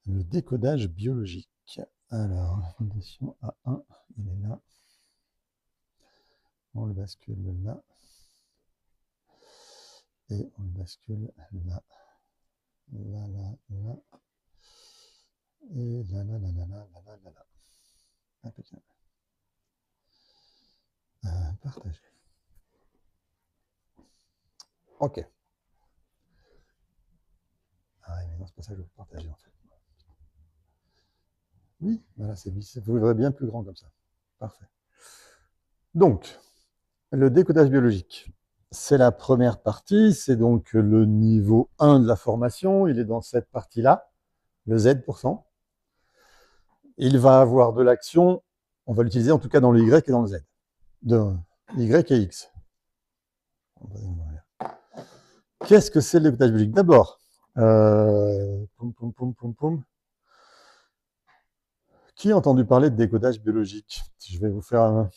Le décodage biologique. Alors, fondation A1, il est là. On le bascule là. Et on le bascule là. Là, là, là. Et là, là, là, là, là, là, là, là. Impeccable. Partager. Ok. Ah mais non, c'est pas ça que je veux partager en fait. Oui, voilà, c'est vous verrez bien plus grand comme ça. Parfait. Donc, le décodage biologique. C'est la première partie, c'est donc le niveau 1 de la formation, il est dans cette partie-là, le Z%. Il va avoir de l'action, on va l'utiliser en tout cas dans le Y et dans le Z. De Y et X. Qu'est-ce que c'est le décodage biologique? D'abord, poum, poum, poum, poum, poum. Qui a entendu parler de décodage biologique? Je vais vous faire un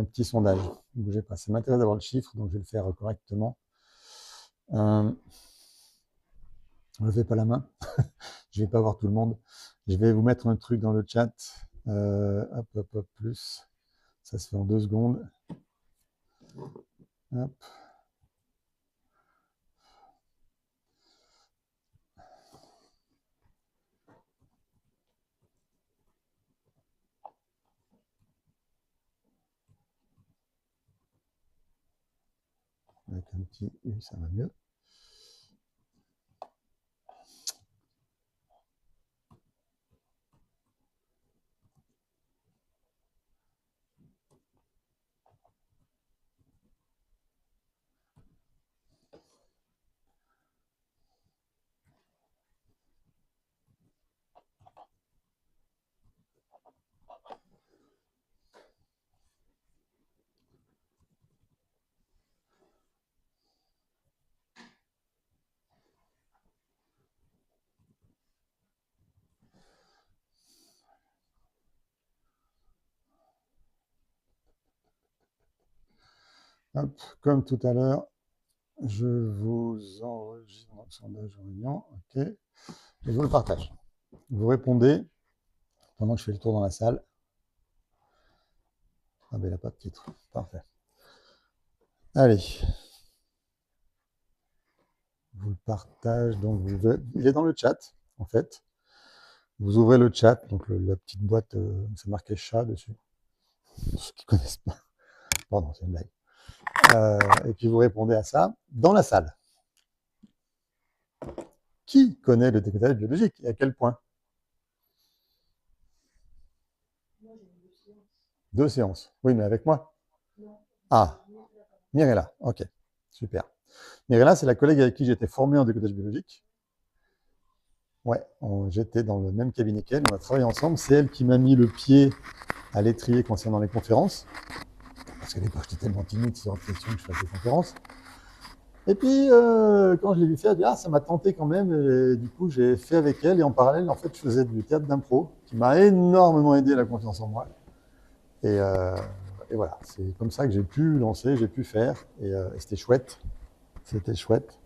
petit sondage. Ne bougez pas, ça m'intéresse d'avoir le chiffre, donc je vais le faire correctement. Ne levez pas la main, je ne vais pas voir tout le monde. Je vais vous mettre un truc dans le chat. Hop, hop, hop, plus. Ça se fait en 2 secondes. Hop. Avec un petit U, ça va mieux. Hop, comme tout à l'heure, je vous enregistre mon sondage en réunion, ok, et je vous le partage. Vous répondez pendant que je fais le tour dans la salle. Ah ben il n'a pas de titre, parfait. Allez, je vous le partage, donc il est dans le chat, en fait. Vous ouvrez le chat, donc la petite boîte, c'est marqué chat dessus. Pour ceux qui ne connaissent pas. Pardon, c'est une blague. Et puis vous répondez à ça dans la salle. Qui connaît le décodage biologique et à quel point? 2 séances. Oui, mais avec moi. Ah, Mirella, ok, super. Mirella, c'est la collègue avec qui j'étais formé en décodage biologique. Ouais, j'étais dans le même cabinet qu'elle, on a travaillé ensemble. C'est elle qui m'a mis le pied à l'étrier concernant les conférences. Parce qu'à l'époque, j'étais tellement timide sur la question que je faisais des conférences. Et puis, quand je l'ai vu faire, je dis, ah, ça m'a tenté quand même. Et du coup, j'ai fait avec elle. Et en parallèle, en fait, je faisais du théâtre d'impro, qui m'a énormément aidé à la confiance en moi. Et voilà, c'est comme ça que j'ai pu lancer, j'ai pu faire. Et c'était chouette. C'était chouette.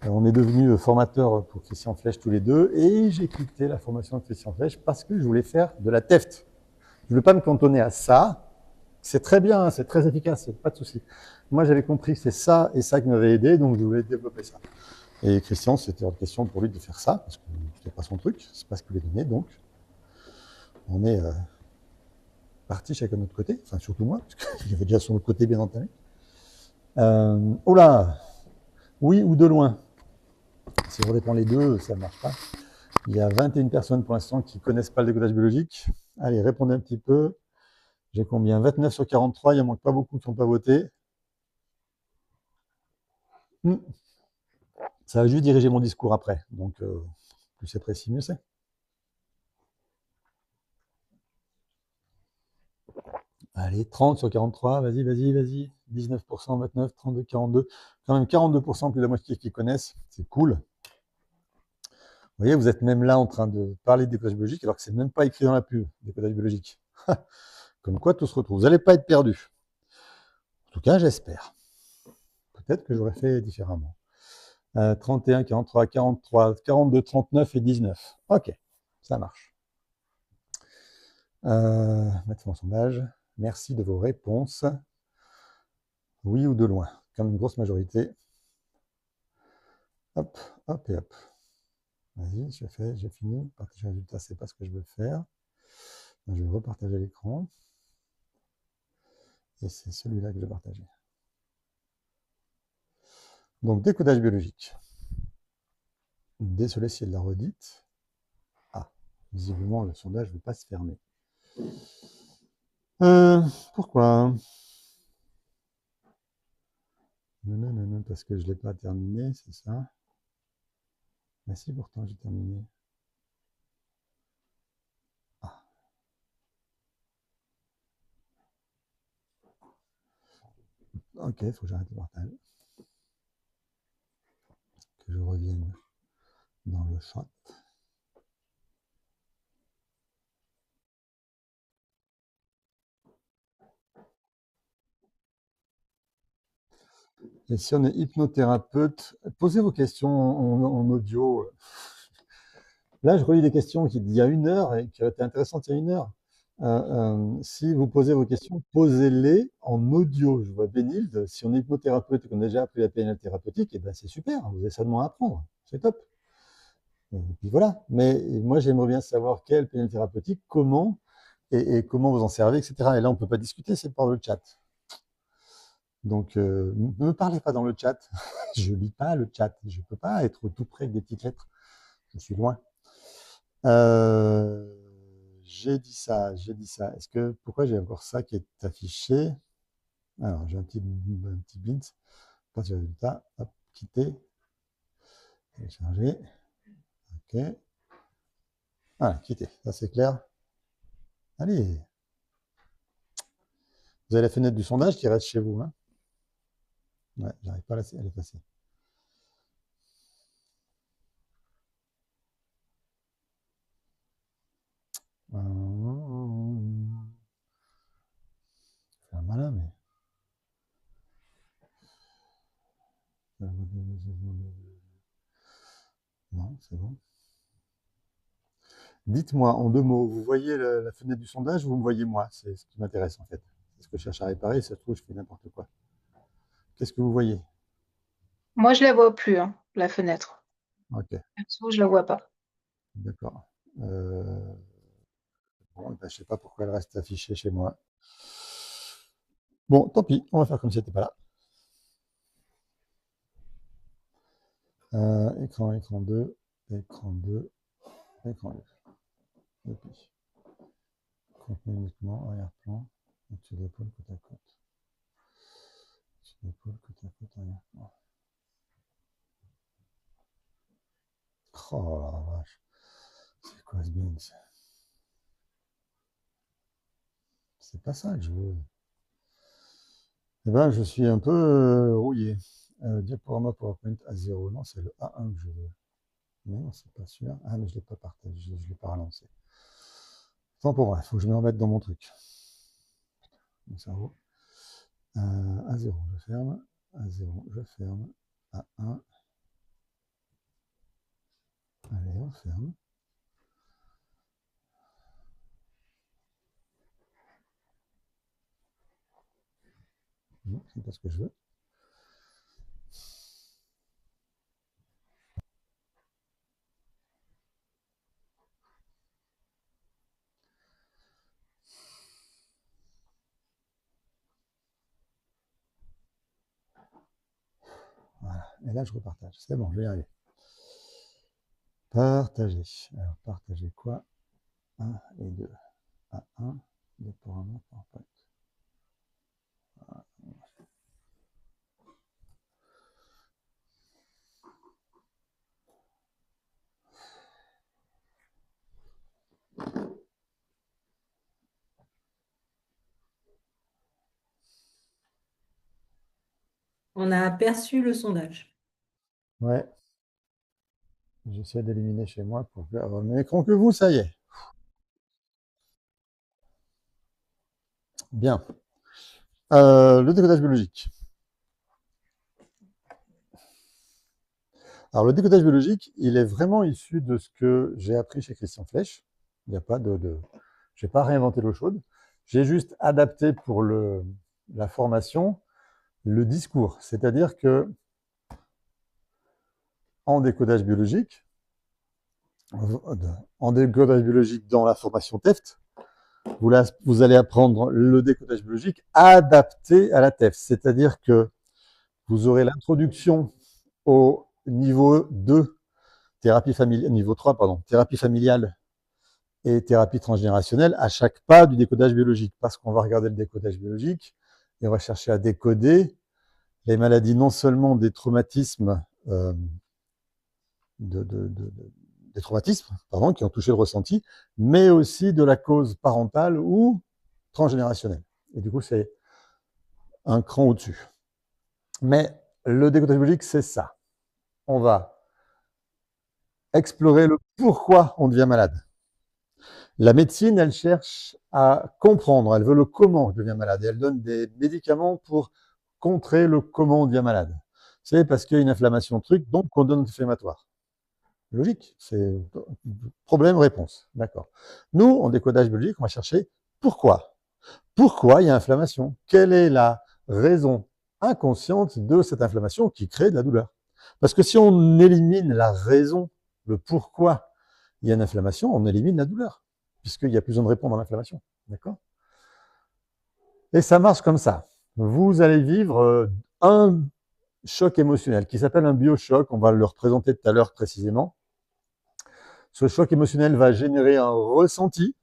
On est devenus formateurs pour Christian Flech tous les deux. Et j'ai quitté la formation de Christian Flech parce que je voulais faire de la TEFT. Je ne voulais pas me cantonner à ça. C'est très bien, c'est très efficace, pas de souci. Moi, j'avais compris que c'est ça et ça qui m'avait aidé, donc je voulais développer ça. Et Christian, c'était une question pour lui de faire ça, parce que c'était pas son truc, c'est pas ce qu'il voulait donner, donc on est parti chacun de notre côté, enfin surtout moi, parce qu'il avait déjà son côté bien entamé. Oh là, oui ou de loin. Si on répond les deux, ça ne marche pas. Il y a 21 personnes pour l'instant qui ne connaissent pas le décodage biologique. Allez, répondez un petit peu. J'ai combien? 29 sur 43, il n'y en manque pas beaucoup qui n'ont pas voté. Ça va juste diriger mon discours après, donc plus c'est précis, mieux c'est. Allez, 30 sur 43, vas-y, vas-y, vas-y. 19%, 29, 32, 42. Quand même 42%, plus de la moitié qui connaissent, c'est cool. Vous voyez, vous êtes même là en train de parler de décodage biologique, alors que c'est même pas écrit dans la pub, décodage biologique. Comme quoi tout se retrouve. Vous n'allez pas être perdu. En tout cas, j'espère. Peut-être que j'aurais fait différemment. 31, 43, 43, 42, 39 et 19. Ok. Ça marche. Maintenant, sondage. Merci de vos réponses. Oui ou de loin, comme une grosse majorité. Hop, hop et hop. Vas-y, j'ai fini. Partager le résultat, c'est pas ce que je veux faire. Donc, je vais repartager l'écran. Et c'est celui-là que je vais partager. Donc, décodage biologique. Désolé si elle l'a redite. Ah, visiblement, le sondage ne veut pas se fermer. Pourquoi? Non, parce que je ne l'ai pas terminé, c'est ça? Mais si, pourtant, j'ai terminé. Ah. Ok, il faut que j'arrête le partage. Que je revienne dans le chat. Et si on est hypnothérapeute, posez vos questions en audio. Là, je relis des questions d'il y a 1 heure et qui auraient été intéressantes il y a 1 heure. Si vous posez vos questions, posez-les en audio. Je vois Bénilde, si on est hypnothérapeute et qu'on a déjà appris la PNL thérapeutique, eh ben c'est super, vous avez seulement à apprendre, c'est top. Et puis voilà. Mais moi, j'aimerais bien savoir quelle PNL thérapeutique, comment et comment vous en servez, etc. Et là, on ne peut pas discuter, c'est par le chat. Donc, ne me parlez pas dans le chat. Je lis pas le chat. Je ne peux pas être tout près avec des petites lettres. Je suis loin. J'ai dit ça. Est-ce que pourquoi j'ai encore ça qui est affiché? Alors, j'ai un petit bint. Pas de résultat. Hop, quitter. Télécharger. OK. Voilà, quitter. Ça, c'est clair. Allez. Vous avez la fenêtre du sondage qui reste chez vous. Hein. Ouais, j'arrive pas à l'effacer. C'est un malin, mais. Non, c'est bon. Dites-moi en 2 mots, vous voyez la fenêtre du sondage ou vous me voyez moi? C'est ce qui m'intéresse en fait. C'est ce que je cherche à réparer, si ça se trouve, je fais n'importe quoi. Qu'est-ce que vous voyez? Moi, je la vois plus, hein, la fenêtre. Ok, Perso, je la vois pas. d'accord. Bon, ben, je sais pas pourquoi elle reste affichée chez moi. Bon, tant pis, on va faire comme si c'était pas là. Écran 2, écran 2, écran 2. Et puis, contenu uniquement, arrière-plan, au-dessus d'épaule, côte à côte. Au-dessus d'épaule, côte à côte, arrière-plan. Oh la vache, c'est quoi ce beans? C'est pas ça que je veux. Eh ben, je suis un peu rouillé. Diaporama PowerPoint à 0. Non, c'est le A1 que je veux. Mais non, c'est pas sûr. Ah, mais je ne l'ai pas partagé, je ne l'ai pas relancé. Tant pour moi, il faut que je me remette dans mon truc. Mon cerveau. A0, je ferme. A0, je ferme. A1. Allez, on ferme. Non, c'est pas ce que je veux. Voilà. Et là, je repartage. C'est bon, je vais y arriver. Partager. Alors, partager quoi? 1 et 2. A1, diaporama PowerPoint. On a aperçu le sondage. Ouais. J'essaie d'éliminer chez moi pour avoir le même écran que vous, ça y est. Bien. Le décodage biologique. Alors, le décodage biologique, il est vraiment issu de ce que j'ai appris chez Christian Flech. Il n'y a pas je n'ai pas réinventé l'eau chaude. J'ai juste adapté pour la formation le discours. C'est-à-dire que en décodage biologique, dans la formation TEFT, vous allez apprendre le décodage biologique adapté à la TEFT. C'est-à-dire que vous aurez l'introduction au niveau 2, niveau 3, pardon, thérapie familiale et thérapie transgénérationnelle à chaque pas du décodage biologique, parce qu'on va regarder le décodage biologique et on va chercher à décoder les maladies, non seulement des traumatismes, des traumatismes qui ont touché le ressenti, mais aussi de la cause parentale ou transgénérationnelle. Et du coup, c'est un cran au-dessus. Mais le décodage biologique, c'est ça. On va explorer le pourquoi on devient malade. La médecine, elle cherche à comprendre, elle veut le comment on devient malade. Et elle donne des médicaments pour contrer le comment on devient malade. C'est parce qu'il y a une inflammation truc, donc on donne inflammatoire. Logique, c'est problème-réponse. D'accord. Nous, en décodage biologique, on va chercher pourquoi. Pourquoi il y a inflammation? Quelle est la raison inconsciente de cette inflammation qui crée de la douleur? Parce que si on élimine la raison, le pourquoi il y a une inflammation, on élimine la douleur, puisqu'il n'y a plus besoin de répondre à l'inflammation. D'accord? Et ça marche comme ça. Vous allez vivre un choc émotionnel qui s'appelle un biochoc. On va le représenter tout à l'heure précisément. Ce choc émotionnel va générer un ressenti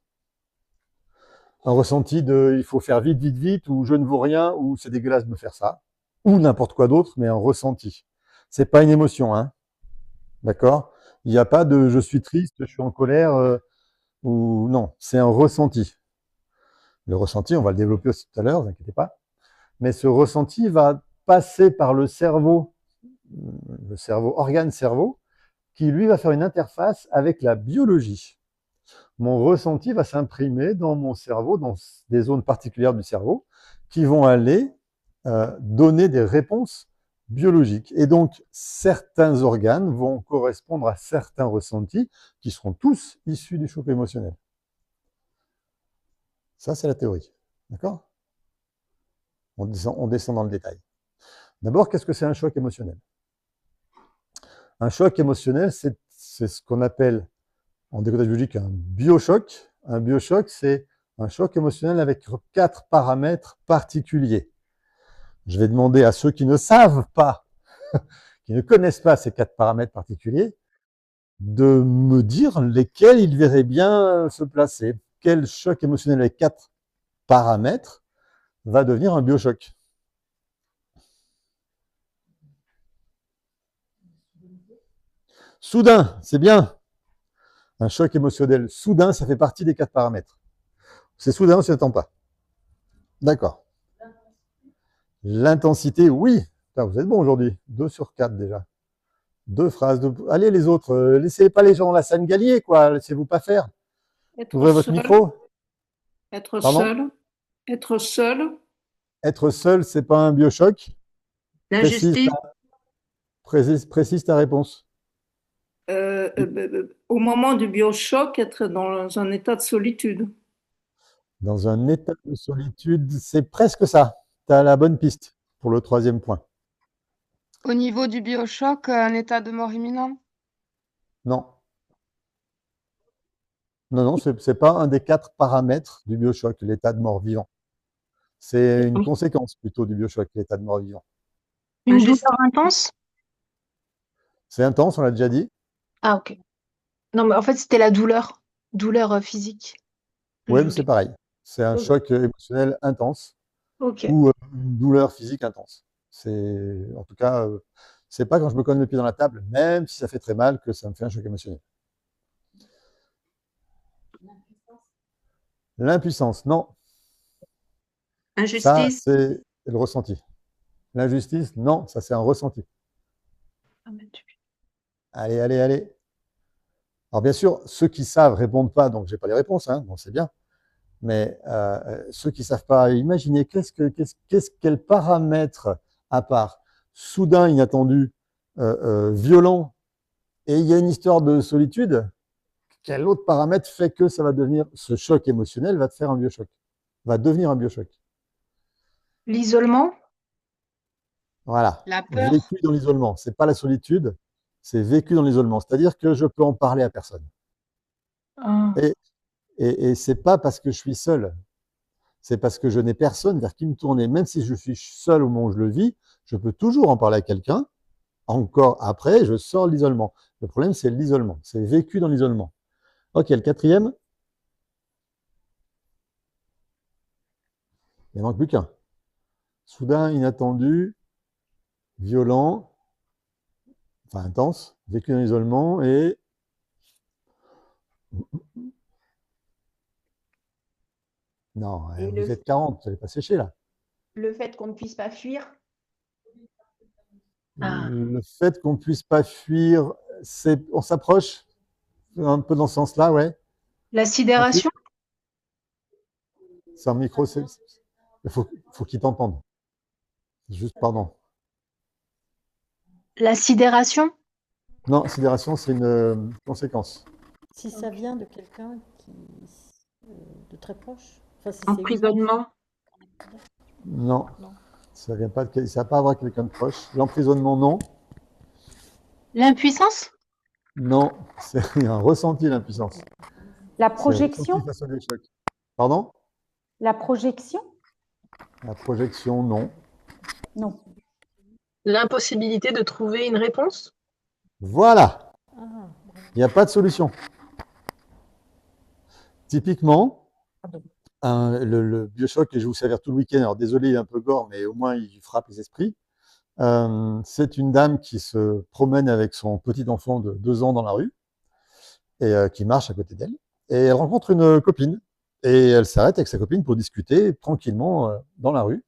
de il faut faire vite, vite, vite, ou je ne vaux rien, ou c'est dégueulasse de me faire ça, ou n'importe quoi d'autre, mais un ressenti. C'est pas une émotion, hein. D'accord? Il n'y a pas de je suis triste, je suis en colère, ou non, c'est un ressenti. Le ressenti, on va le développer aussi tout à l'heure, ne vous inquiétez pas. Mais ce ressenti va passer par le cerveau, organe-cerveau, qui lui va faire une interface avec la biologie. Mon ressenti va s'imprimer dans mon cerveau, dans des zones particulières du cerveau, qui vont aller donner des réponses biologiques. Et donc, certains organes vont correspondre à certains ressentis qui seront tous issus du choc émotionnel. Ça, c'est la théorie. D'accord? On descend dans le détail. D'abord, qu'est-ce que c'est un choc émotionnel? Un choc émotionnel, c'est ce qu'on appelle en décodage biologique un biochoc. Un biochoc, c'est un choc émotionnel avec 4 paramètres particuliers. Je vais demander à ceux qui ne savent pas, qui ne connaissent pas ces 4 paramètres particuliers, de me dire lesquels ils verraient bien se placer. Quel choc émotionnel avec 4 paramètres va devenir un biochoc? Soudain, c'est bien. Un choc émotionnel soudain, ça fait partie des 4 paramètres. C'est soudain, on ne s'y attend pas. D'accord. L'intensité, oui. Putain, vous êtes bon aujourd'hui. 2 sur 4 déjà. 2 phrases. Allez les autres, laissez pas les gens dans la scène gagner, quoi. Laissez-vous pas faire. Ouvrez votre micro. Être Pardon? seul. Être seul. Être seul, c'est pas un biochoc. L'injustice. Précise ta réponse. Au moment du biochoc, être dans un état de solitude. Dans un état de solitude, c'est presque ça. Tu as la bonne piste pour le 3e point. Au niveau du biochoc, un état de mort imminent? Non. Non, c'est pas un des 4 paramètres du biochoc, l'état de mort vivant. C'est une conséquence plutôt du biochoc, l'état de mort vivant. Une douleur intense? C'est intense, on l'a déjà dit. Ah, ok. Non, mais en fait, c'était la douleur. Douleur physique. Oui, mais c'est pareil. C'est un choc émotionnel intense Ok. ou une douleur physique intense. En tout cas, c'est pas quand je me cogne le pied dans la table, même si ça fait très mal, que ça me fait un choc émotionnel. L'impuissance, non. Ça, Injustice. c'est le ressenti. L'injustice, non, ça c'est un ressenti. Allez, allez, allez. Alors bien sûr, ceux qui savent répondent pas, donc j'ai pas les réponses, hein, bon, c'est bien. Mais ceux qui savent pas, imaginez quel paramètre à part soudain, inattendu, violent, et il y a une histoire de solitude. quel autre paramètre fait que ça va devenir, ce choc émotionnel va te faire un biochoc, va devenir un biochoc. L'isolement? Voilà. La peur. Vécu dans l'isolement. C'est pas la solitude, c'est vécu dans l'isolement. C'est-à-dire que je peux en parler à personne. Ah. Et c'est pas parce que je suis seul. C'est parce que je n'ai personne vers qui me tourner. Même si je suis seul au moment où je le vis, je peux toujours en parler à quelqu'un. Encore après, je sors de l'isolement. Le problème, c'est l'isolement. C'est vécu dans l'isolement. Ok, le quatrième. Il ne manque plus qu'un. Soudain, inattendu, violent, enfin intense, vécu dans l'isolement et non, Et vous le, êtes 40, vous n'allez pas sécher là. le fait qu'on ne puisse pas fuir, Ah. Le fait qu'on ne puisse pas fuir, on s'approche un peu dans ce sens-là, ouais. La sidération? C'est un micro, il faut qu'il t'entende. Juste, pardon. La sidération? Non, sidération, c'est une conséquence. Si ça vient de quelqu'un de très proche, enfin, si c'est Emprisonnement? Non, Non. ça vient pas ça n'a pas à voir avec quelqu'un de proche. L'emprisonnement, non. L'impuissance? Non, c'est un ressenti, l'impuissance. La C'est projection? ressenti face au choc. Pardon? La projection? La projection, non. Non. L'impossibilité de trouver une réponse? Voilà, Ah, il n'y a pas de solution. Typiquement, le biochoc que je vais vous servir tout le week-end, alors désolé, il est un peu gore, mais au moins il frappe les esprits. C'est une dame qui se promène avec son petit enfant de 2 ans dans la rue et qui marche à côté d'elle. Et elle rencontre une copine et elle s'arrête avec sa copine pour discuter tranquillement dans la rue.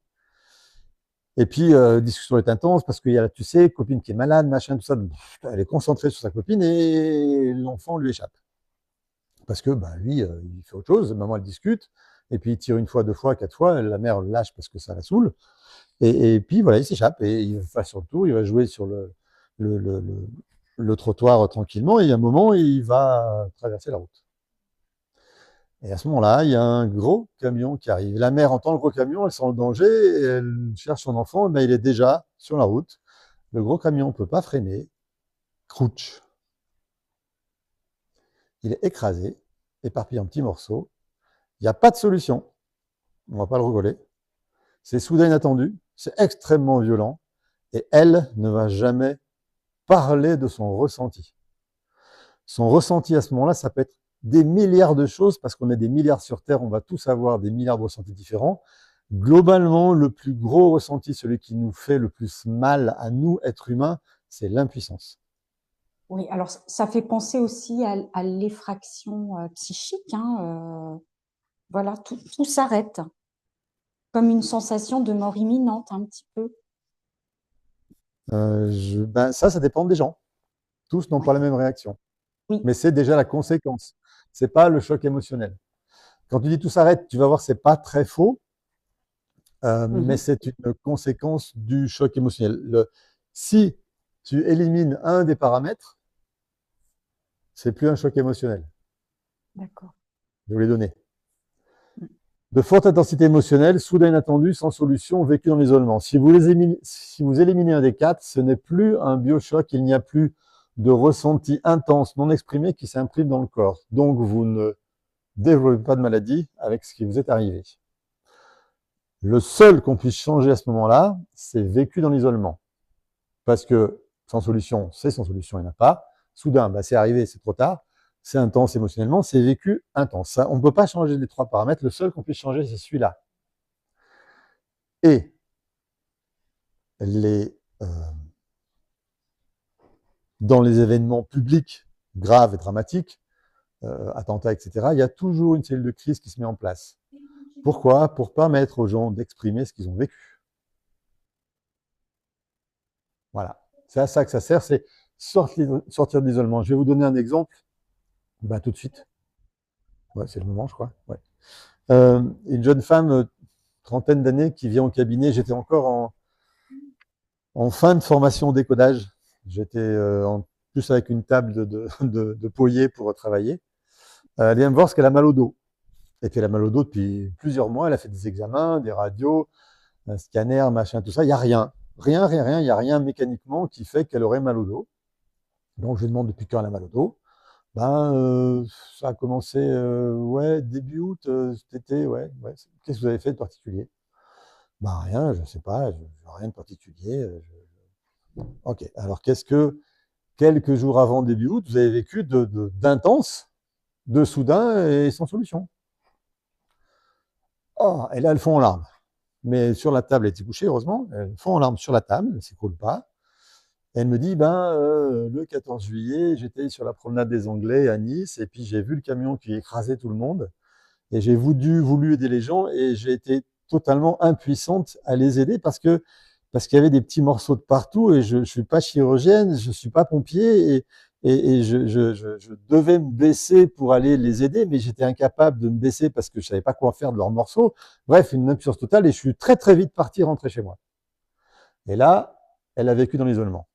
Et puis, discussion est intense parce qu'il y a, tu sais, copine qui est malade, machin, tout ça. Elle est concentrée sur sa copine et l'enfant lui échappe. Parce que bah, lui, il fait autre chose. Maman, elle discute. Et puis, il tire 1 fois, 2 fois, 4 fois. La mère le lâche parce que ça la saoule. Et puis, voilà, il s'échappe. Et il va faire son tour. Il va jouer sur le trottoir tranquillement. Et à un moment, il va traverser la route. Et à ce moment-là, il y a un gros camion qui arrive. La mère entend le gros camion, elle sent le danger, et elle cherche son enfant, mais il est déjà sur la route. Le gros camion ne peut pas freiner. Crouch. Il est écrasé, éparpillé en petits morceaux. Il n'y a pas de solution. On ne va pas le rigoler. C'est soudain inattendu, c'est extrêmement violent, et elle ne va jamais parler de son ressenti. Son ressenti à ce moment-là, ça peut être des milliards de choses, parce qu'on est des milliards sur Terre, on va tous avoir des milliards de ressentis différents. Globalement, le plus gros ressenti, celui qui nous fait le plus mal à nous, êtres humains, c'est l'impuissance. Oui, alors ça fait penser aussi à l'effraction psychique. Voilà, tout s'arrête. Comme une sensation de mort imminente, un petit peu. Ça dépend des gens. Tous n'ont pas la même réaction. Oui. Mais c'est déjà la conséquence. C'est pas le choc émotionnel. Quand tu dis tout s'arrête, tu vas voir, c'est pas très faux, mais c'est une conséquence du choc émotionnel. Si tu élimines un des paramètres, c'est plus un choc émotionnel. D'accord. Je vais vous les donner. De forte intensité émotionnelle, soudain inattendu, sans solution, vécu dans l'isolement. Si vous éliminez un des 4, ce n'est plus un biochoc, il n'y a plus de ressenti intense, non exprimé qui s'imprime dans le corps. Donc, vous ne développez pas de maladie avec ce qui vous est arrivé. Le seul qu'on puisse changer à ce moment-là, c'est vécu dans l'isolement. Parce que sans solution, c'est sans solution, il n'y en a pas. Soudain, c'est arrivé, c'est trop tard. C'est intense émotionnellement, c'est vécu intense. Ça, on ne peut pas changer les 3 paramètres. Le seul qu'on puisse changer, c'est celui-là. Et dans les événements publics graves et dramatiques, attentats, etc., il y a toujours une cellule de crise qui se met en place. Pourquoi? Pour permettre aux gens d'exprimer ce qu'ils ont vécu. Voilà. C'est à ça que ça sert, c'est sortir de l'isolement. Je vais vous donner un exemple. Tout de suite. Ouais, c'est le moment, je crois. Ouais. Une jeune femme, 30aine d'années, qui vient au cabinet. J'étais encore en fin de formation décodage. J'étais en plus avec une table de poyer pour travailler. Elle vient me voir parce qu'elle a mal au dos. Et puis elle a mal au dos depuis plusieurs mois. Elle a fait des examens, des radios, un scanner, machin, tout ça. Il n'y a rien. Rien, rien, rien. Il n'y a rien mécaniquement qui fait qu'elle aurait mal au dos. Donc je lui demande depuis quand elle a mal au dos. Ça a commencé ouais, début août, cet été, ouais. Qu'est-ce que vous avez fait de particulier? Rien, je ne sais pas, rien de particulier. Ok, alors qu'est-ce que quelques jours avant début août, vous avez vécu d'intense, de soudain et sans solution? Oh, et là, elles font en larmes. Mais sur la table, elle était couchée, heureusement. Elles font en larmes sur la table, elles ne s'écroulent pas. Et elle me dit, le 14 juillet, j'étais sur la promenade des Anglais à Nice, et puis j'ai vu le camion qui écrasait tout le monde, et j'ai voulu aider les gens, et j'ai été totalement impuissante à les aider parce qu'il y avait des petits morceaux de partout, et je ne suis pas chirurgienne, je ne suis pas pompier, et je devais me baisser pour aller les aider, mais j'étais incapable de me baisser parce que je ne savais pas quoi faire de leurs morceaux. Bref, une impuissance totale, et je suis très très vite parti rentrer chez moi. Et là, elle a vécu dans l'isolement.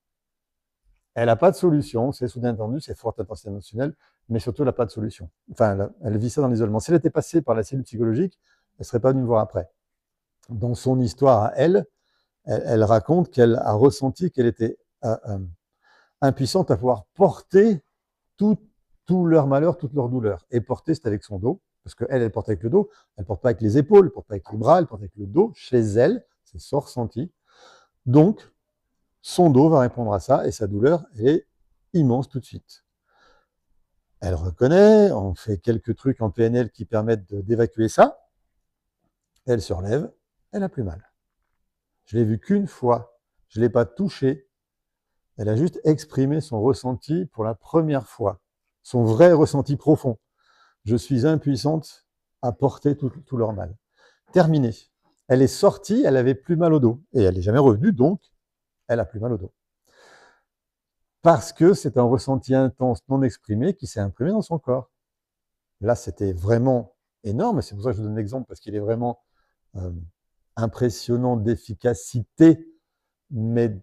Elle n'a pas de solution, c'est soudain entendu, c'est forte intensité émotionnelle, mais surtout, elle n'a pas de solution. Enfin, elle vit ça dans l'isolement. Si elle était passée par la cellule psychologique, elle ne serait pas venue me voir après. Dans son histoire à elle raconte qu'elle a ressenti qu'elle était impuissante à pouvoir porter tout leur malheur, toute leur douleur. Et porter, c'est avec son dos, parce qu'elle, elle porte avec le dos, elle ne porte pas avec les épaules, elle ne porte pas avec les bras, elle porte avec le dos, chez elle, c'est son ressenti. Donc, son dos va répondre à ça, et sa douleur est immense tout de suite. Elle reconnaît, on fait quelques trucs en PNL qui permettent d'évacuer ça. Elle se relève, elle n'a plus mal. Je l'ai vue qu'une fois, je ne l'ai pas touchée. Elle a juste exprimé son ressenti pour la première fois, son vrai ressenti profond. Je suis impuissante à porter tout leur mal. Terminé. Elle est sortie, elle avait plus mal au dos. Et elle n'est jamais revenue, donc elle a plus mal au dos. Parce que c'est un ressenti intense non exprimé qui s'est imprimé dans son corps. Là, c'était vraiment énorme. C'est pour ça que je vous donne l'exemple, parce qu'il est vraiment impressionnant d'efficacité, mais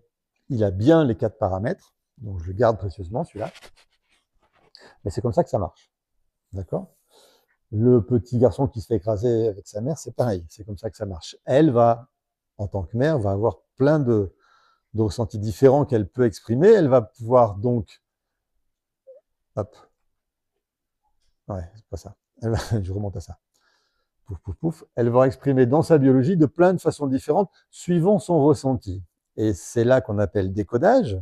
il a bien les 4 paramètres. Donc, je le garde précieusement, celui-là. Mais c'est comme ça que ça marche. D'accord? Le petit garçon qui se fait écraser avec sa mère, c'est pareil. C'est comme ça que ça marche. Elle va, en tant que mère, va avoir plein de ressentis différents qu'elle peut exprimer. Elle va pouvoir donc... Hop. Ouais, c'est pas ça. Je remonte à ça. Pouf, pouf, pouf. Elle va exprimer dans sa biologie de plein de façons différentes, suivant son ressenti. Et c'est là qu'on appelle décodage.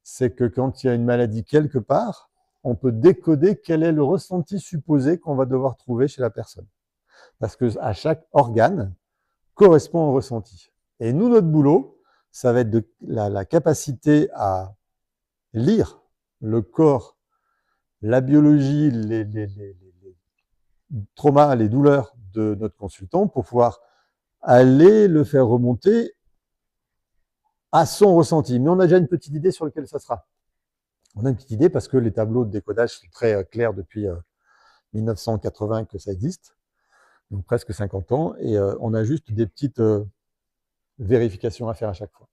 C'est que quand il y a une maladie quelque part, on peut décoder quel est le ressenti supposé qu'on va devoir trouver chez la personne. Parce que à chaque organe correspond un ressenti. Et nous, notre boulot, ça va être la capacité à lire le corps, la biologie, les traumas, les douleurs de notre consultant pour pouvoir aller le faire remonter à son ressenti. Mais on a déjà une petite idée sur lequel ça sera. On a une petite idée parce que les tableaux de décodage sont très clairs depuis 1980 que ça existe, donc presque 50 ans, et on a juste des petites vérifications à faire à chaque fois.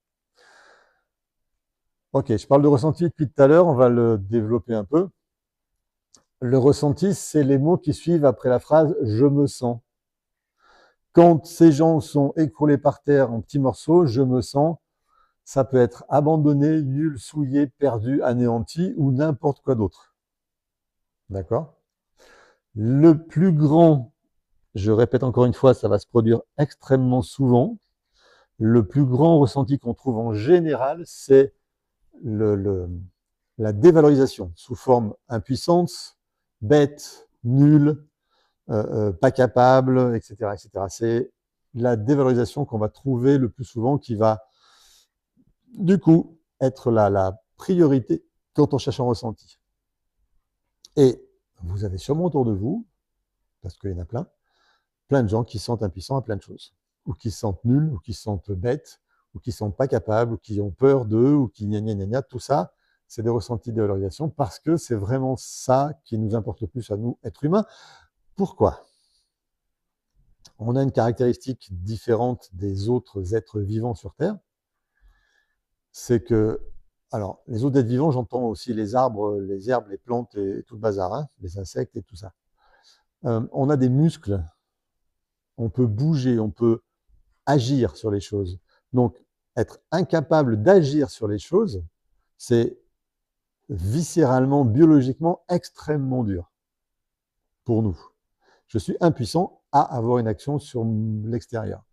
Ok, je parle de ressenti depuis tout à l'heure, on va le développer un peu. Le ressenti, c'est les mots qui suivent après la phrase « je me sens ». Quand ces gens sont écroulés par terre en petits morceaux, « je me sens », ça peut être abandonné, nul, souillé, perdu, anéanti ou n'importe quoi d'autre. D'accord? Le plus grand, je répète encore une fois, ça va se produire extrêmement souvent. Le plus grand ressenti qu'on trouve en général, c'est la dévalorisation sous forme impuissance, bête, nul, pas capable, etc., etc. C'est la dévalorisation qu'on va trouver le plus souvent qui va du coup être la priorité quand on cherche un ressenti. Et vous avez sûrement autour de vous, parce qu'il y en a plein de gens qui se sentent impuissants à plein de choses, ou qui se sentent nuls, ou qui se sentent bêtes, ou qui ne sont pas capables, ou qui ont peur d'eux, ou qui gna, tout ça, c'est des ressentis de dévalorisation, parce que c'est vraiment ça qui nous importe le plus à nous, êtres humains. Pourquoi? On a une caractéristique différente des autres êtres vivants sur Terre, c'est que, alors, les autres êtres vivants, j'entends aussi les arbres, les herbes, les plantes et tout le bazar, hein, les insectes et tout ça. On a des muscles, on peut bouger, on peut agir sur les choses. Donc, être incapable d'agir sur les choses, c'est viscéralement, biologiquement extrêmement dur pour nous. Je suis impuissant à avoir une action sur l'extérieur.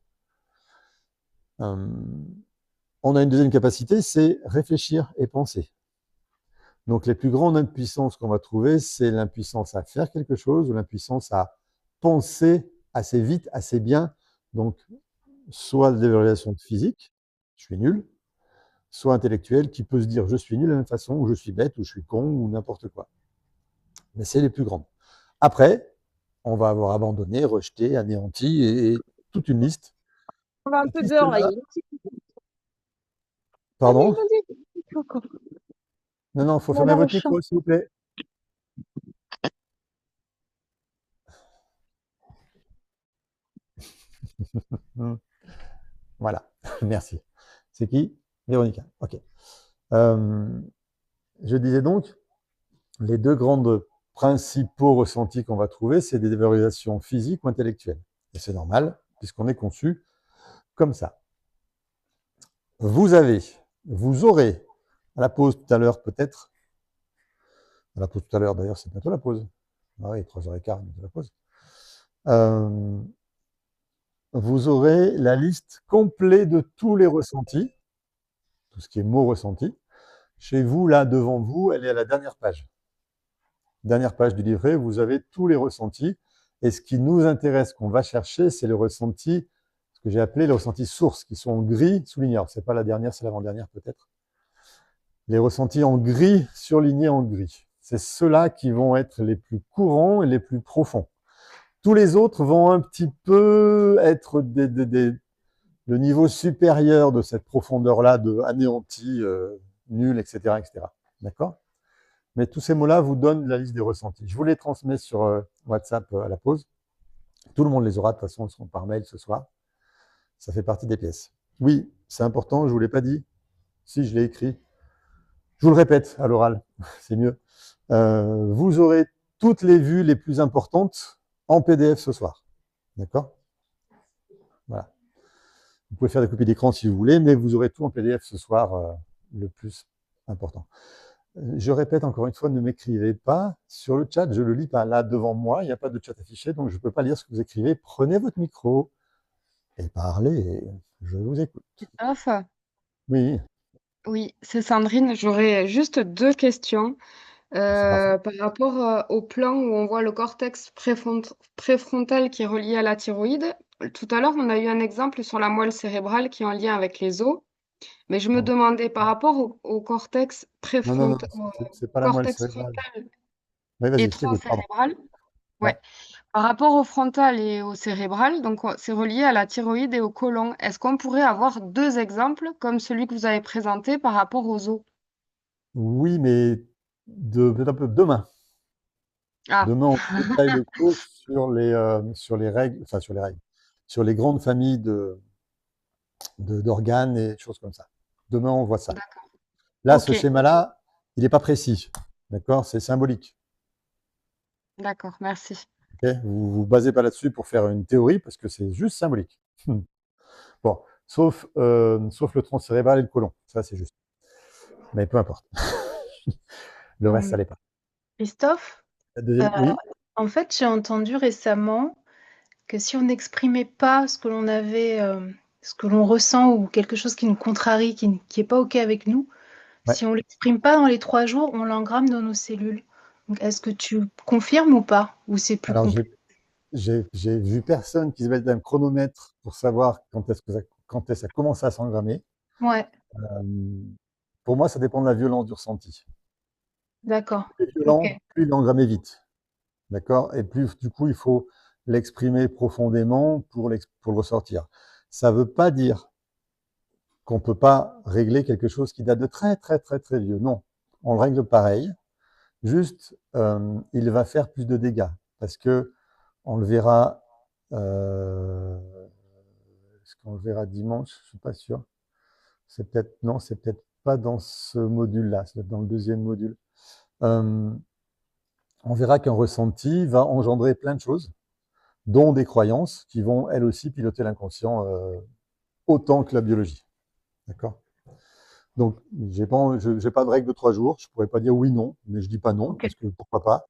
On a une deuxième capacité, c'est réfléchir et penser. Donc les plus grandes impuissances qu'on va trouver, c'est l'impuissance à faire quelque chose ou l'impuissance à penser assez vite, assez bien. Donc soit des évaluations physiques, je suis nul, soit intellectuelle, qui peut se dire je suis nul de la même façon, ou je suis bête, ou je suis con, ou n'importe quoi. Mais c'est les plus grandes. Après, on va avoir abandonné, rejeté, anéanti, et toute une liste. On va un peu Qui dehors, là. cela- Il y a une petite- Pardon? Vas-y. Non, non, il faut On fermer va au votre champ. micro, s'il vous plaît. Voilà, merci. C'est qui? Véronica. Ok. Je disais donc, les deux grandes principaux ressentis qu'on va trouver, c'est des valorisations physiques ou intellectuelles. Et c'est normal, puisqu'on est conçu comme ça. Vous aurez, à la pause tout à l'heure peut-être, à la pause tout à l'heure d'ailleurs, c'est bientôt la pause. Ah oui, 3h15, bientôt la pause. Vous aurez la liste complète de tous les ressentis, tout ce qui est mots ressentis. Chez vous, là, devant vous, elle est à la dernière page. Dernière page du livret, vous avez tous les ressentis. Et ce qui nous intéresse, qu'on va chercher, c'est le ressenti, ce que j'ai appelé les ressentis sources, qui sont en gris soulignés. Alors, ce n'est pas la dernière, c'est l'avant-dernière peut-être. Les ressentis en gris, surlignés en gris. C'est ceux-là qui vont être les plus courants et les plus profonds. Tous les autres vont un petit peu être le niveau supérieur de cette profondeur-là de anéanti, nul, etc., etc. D'accord? Mais tous ces mots-là vous donnent la liste des ressentis. Je vous les transmets sur WhatsApp à la pause. Tout le monde les aura, de toute façon, ils seront par mail ce soir. Ça fait partie des pièces. Oui, c'est important, je ne vous l'ai pas dit. Si, je l'ai écrit. Je vous le répète à l'oral, c'est mieux. Vous aurez toutes les vues les plus importantes en PDF ce soir. D'accord? Voilà. Vous pouvez faire des copies d'écran si vous voulez, mais vous aurez tout en PDF ce soir, le plus important. Je répète encore une fois, ne m'écrivez pas sur le chat, je ne le lis pas. Là, devant moi, il n'y a pas de chat affiché, donc je ne peux pas lire ce que vous écrivez. Prenez votre micro et parlez, je vous écoute. Christophe, Oui, oui, c'est Sandrine. J'aurais juste deux questions. c'est parfait. Par rapport au plan où on voit le cortex préfrontal qui est relié à la thyroïde. Tout à l'heure, on a eu un exemple sur la moelle cérébrale qui est en lien avec les os. Mais je me Non, demandais par rapport au cortex non, c'est pas la moelle cortex cérébrale. frontal Oui, et vas-y, je t'écoute, pardon. transcérébral. Ouais. Ouais. Par rapport au frontal et au cérébral, donc c'est relié à la thyroïde et au côlon. Est-ce qu'on pourrait avoir deux exemples comme celui que vous avez présenté par rapport aux os? Oui, mais peut-être un peu demain. Ah, Demain, on détaille le cours sur les règles, enfin sur les règles, sur les grandes familles d'organes et choses comme ça. Demain, on voit ça. d'accord. Là, ce Ok, schéma-là, il n'est pas précis. D'accord? C'est symbolique. d'accord, merci. Ok, vous vous basez pas là-dessus pour faire une théorie parce que c'est juste symbolique. Bon, sauf le tronc cérébral et le côlon. Ça, c'est juste. Mais peu importe. Le reste, ça l'est pas. Christophe, La deuxième, oui. en fait, j'ai entendu récemment que si on n'exprimait pas ce que l'on avait, ce que l'on ressent ou quelque chose qui nous contrarie, qui n'est pas OK avec nous, Ouais. si on ne l'exprime pas dans les 3 jours, on l'engramme dans nos cellules. Donc, est-ce que tu confirmes ou pas? Ou c'est plus Alors, compliqué? j'ai vu personne qui se mettait un chronomètre pour savoir quand est-ce que ça commence à s'engrammer. Ouais, Euh, pour moi, ça dépend de la violence du ressenti. d'accord. Plus c'est OK. violent, plus il est engrammé vite. D'accord? Et plus, du coup, il faut l'exprimer profondément pour le ressortir. Ça ne veut pas dire qu'on ne peut pas régler quelque chose qui date de très, très, très, très vieux. Non, on le règle pareil. Juste, il va faire plus de dégâts parce que on le verra. Est-ce qu'on le verra dimanche? Je suis pas sûr. C'est peut-être non, c'est peut-être pas dans ce module-là. C'est peut-être dans le deuxième module. on verra qu'un ressenti va engendrer plein de choses, dont des croyances qui vont, elles aussi, piloter l'inconscient autant que la biologie. D'accord? Donc, j'ai pas de règle de 3 jours. Je pourrais pas dire oui, non, mais je dis pas non, Ok. parce que pourquoi pas.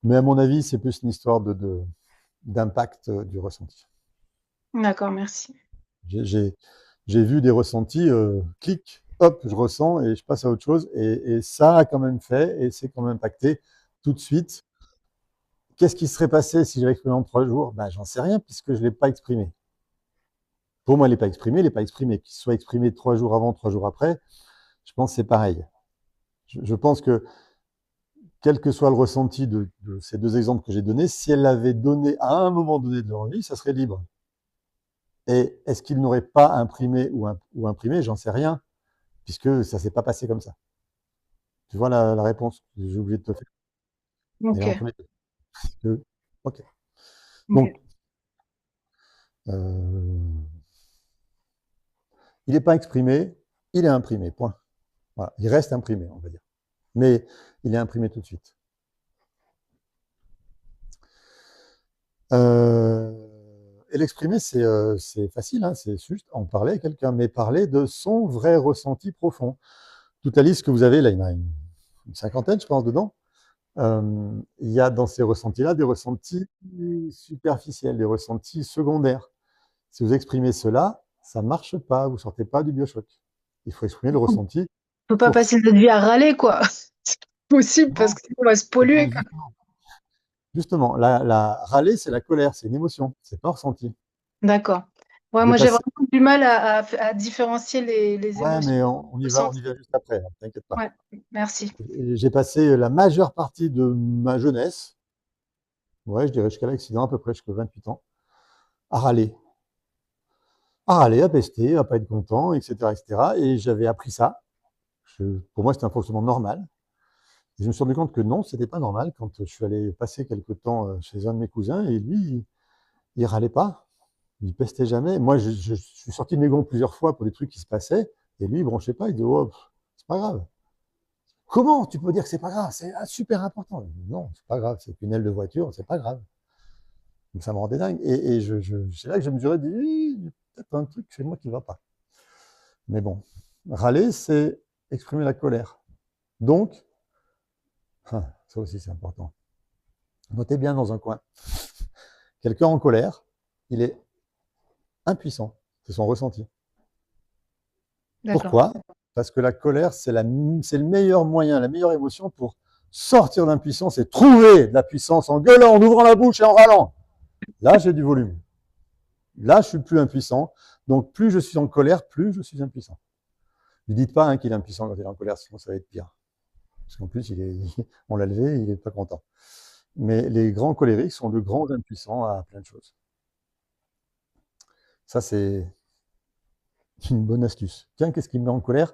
Mais à mon avis, c'est plus une histoire d'impact du ressenti. D'accord, merci. J'ai vu des ressentis, clic, hop, je ressens et je passe à autre chose. Et ça a quand même fait, et c'est quand même impacté tout de suite. Qu'est-ce qui serait passé si j'avais exprimé en 3 jours? Ben, j'en sais rien, puisque je ne l'ai pas exprimé. Pour moi, il n'est pas exprimé, il n'est pas exprimé. Qu'il soit exprimé 3 jours avant, 3 jours après, je pense que c'est pareil. Je pense que, quel que soit le ressenti de ces 2 exemples que j'ai donnés, si elle l'avait donné à un moment donné de leur vie, ça serait libre. Et est-ce qu'ils n'auraient pas imprimé ou imprimé? J'en sais rien, puisque ça ne s'est pas passé comme ça. Tu vois la réponse que j'ai oublié de te faire? Elle est Ok. entre les deux. Ok. Ok. Donc, il n'est pas exprimé, il est imprimé, point. Voilà. Il reste imprimé, on va dire. Mais il est imprimé tout de suite. Et l'exprimer, c'est facile, hein, c'est juste en parler à quelqu'un, mais parler de son vrai ressenti profond. Toute la liste que vous avez, là, il y en a une cinquantaine, je pense, dedans. Il y a dans ces ressentis-là des ressentis superficiels, des ressentis secondaires. Si vous exprimez cela, ça ne marche pas, vous ne sortez pas du biochoc. Il faut exprimer le On ressenti. ne peut pas Pour... passer notre vie à râler, quoi. C'est pas possible parce que sinon on va se polluer, quoi. Justement, râler, c'est la colère, c'est une émotion, c'est pas un ressenti. D'accord. Ouais, moi j'ai Dépasser... vraiment du mal à différencier les Ouais, émotions. mais on y va juste après, hein, t'inquiète pas. Ouais, merci. J'ai passé la majeure partie de ma jeunesse, ouais, je dirais jusqu'à l'accident, à peu près jusqu'à 28 ans, à râler. À râler, à pester, à pas être content, etc., etc. Et j'avais appris ça. Pour moi, c'était un fonctionnement normal. Et je me suis rendu compte que non, c'était pas normal quand je suis allé passer quelque temps chez un de mes cousins et lui, il râlait pas, il pestait jamais. Moi, je suis sorti de mes gonds plusieurs fois pour des trucs qui se passaient et lui, il bronchait pas, il dit oh, c'est pas grave. Comment tu peux dire que c'est pas grave? C'est super important. Non, c'est pas grave, c'est qu'une aile de voiture, c'est pas grave. Donc ça me rendait dingue. Et c'est là que je me suis dit, il y a peut-être un truc chez moi qui va pas. Mais bon, râler, c'est exprimer la colère. Donc, ça aussi c'est important. Notez bien dans un coin. Quelqu'un en colère, il est impuissant. C'est son ressenti. D'accord. Pourquoi? Parce que la colère, c'est le meilleur moyen, la meilleure émotion pour sortir d'impuissance et trouver de la puissance en gueulant, en ouvrant la bouche et en râlant. Là, j'ai du volume. Là, je suis plus impuissant. Donc, plus je suis en colère, plus je suis impuissant. Ne dites pas hein, qu'il est impuissant quand il est en colère, sinon ça va être pire. Parce qu'en plus, on l'a levé, il n'est pas content. Mais les grands colériques sont de grands impuissants à plein de choses. Ça, c'est une bonne astuce. Tiens, qu'est-ce qui me met en colère?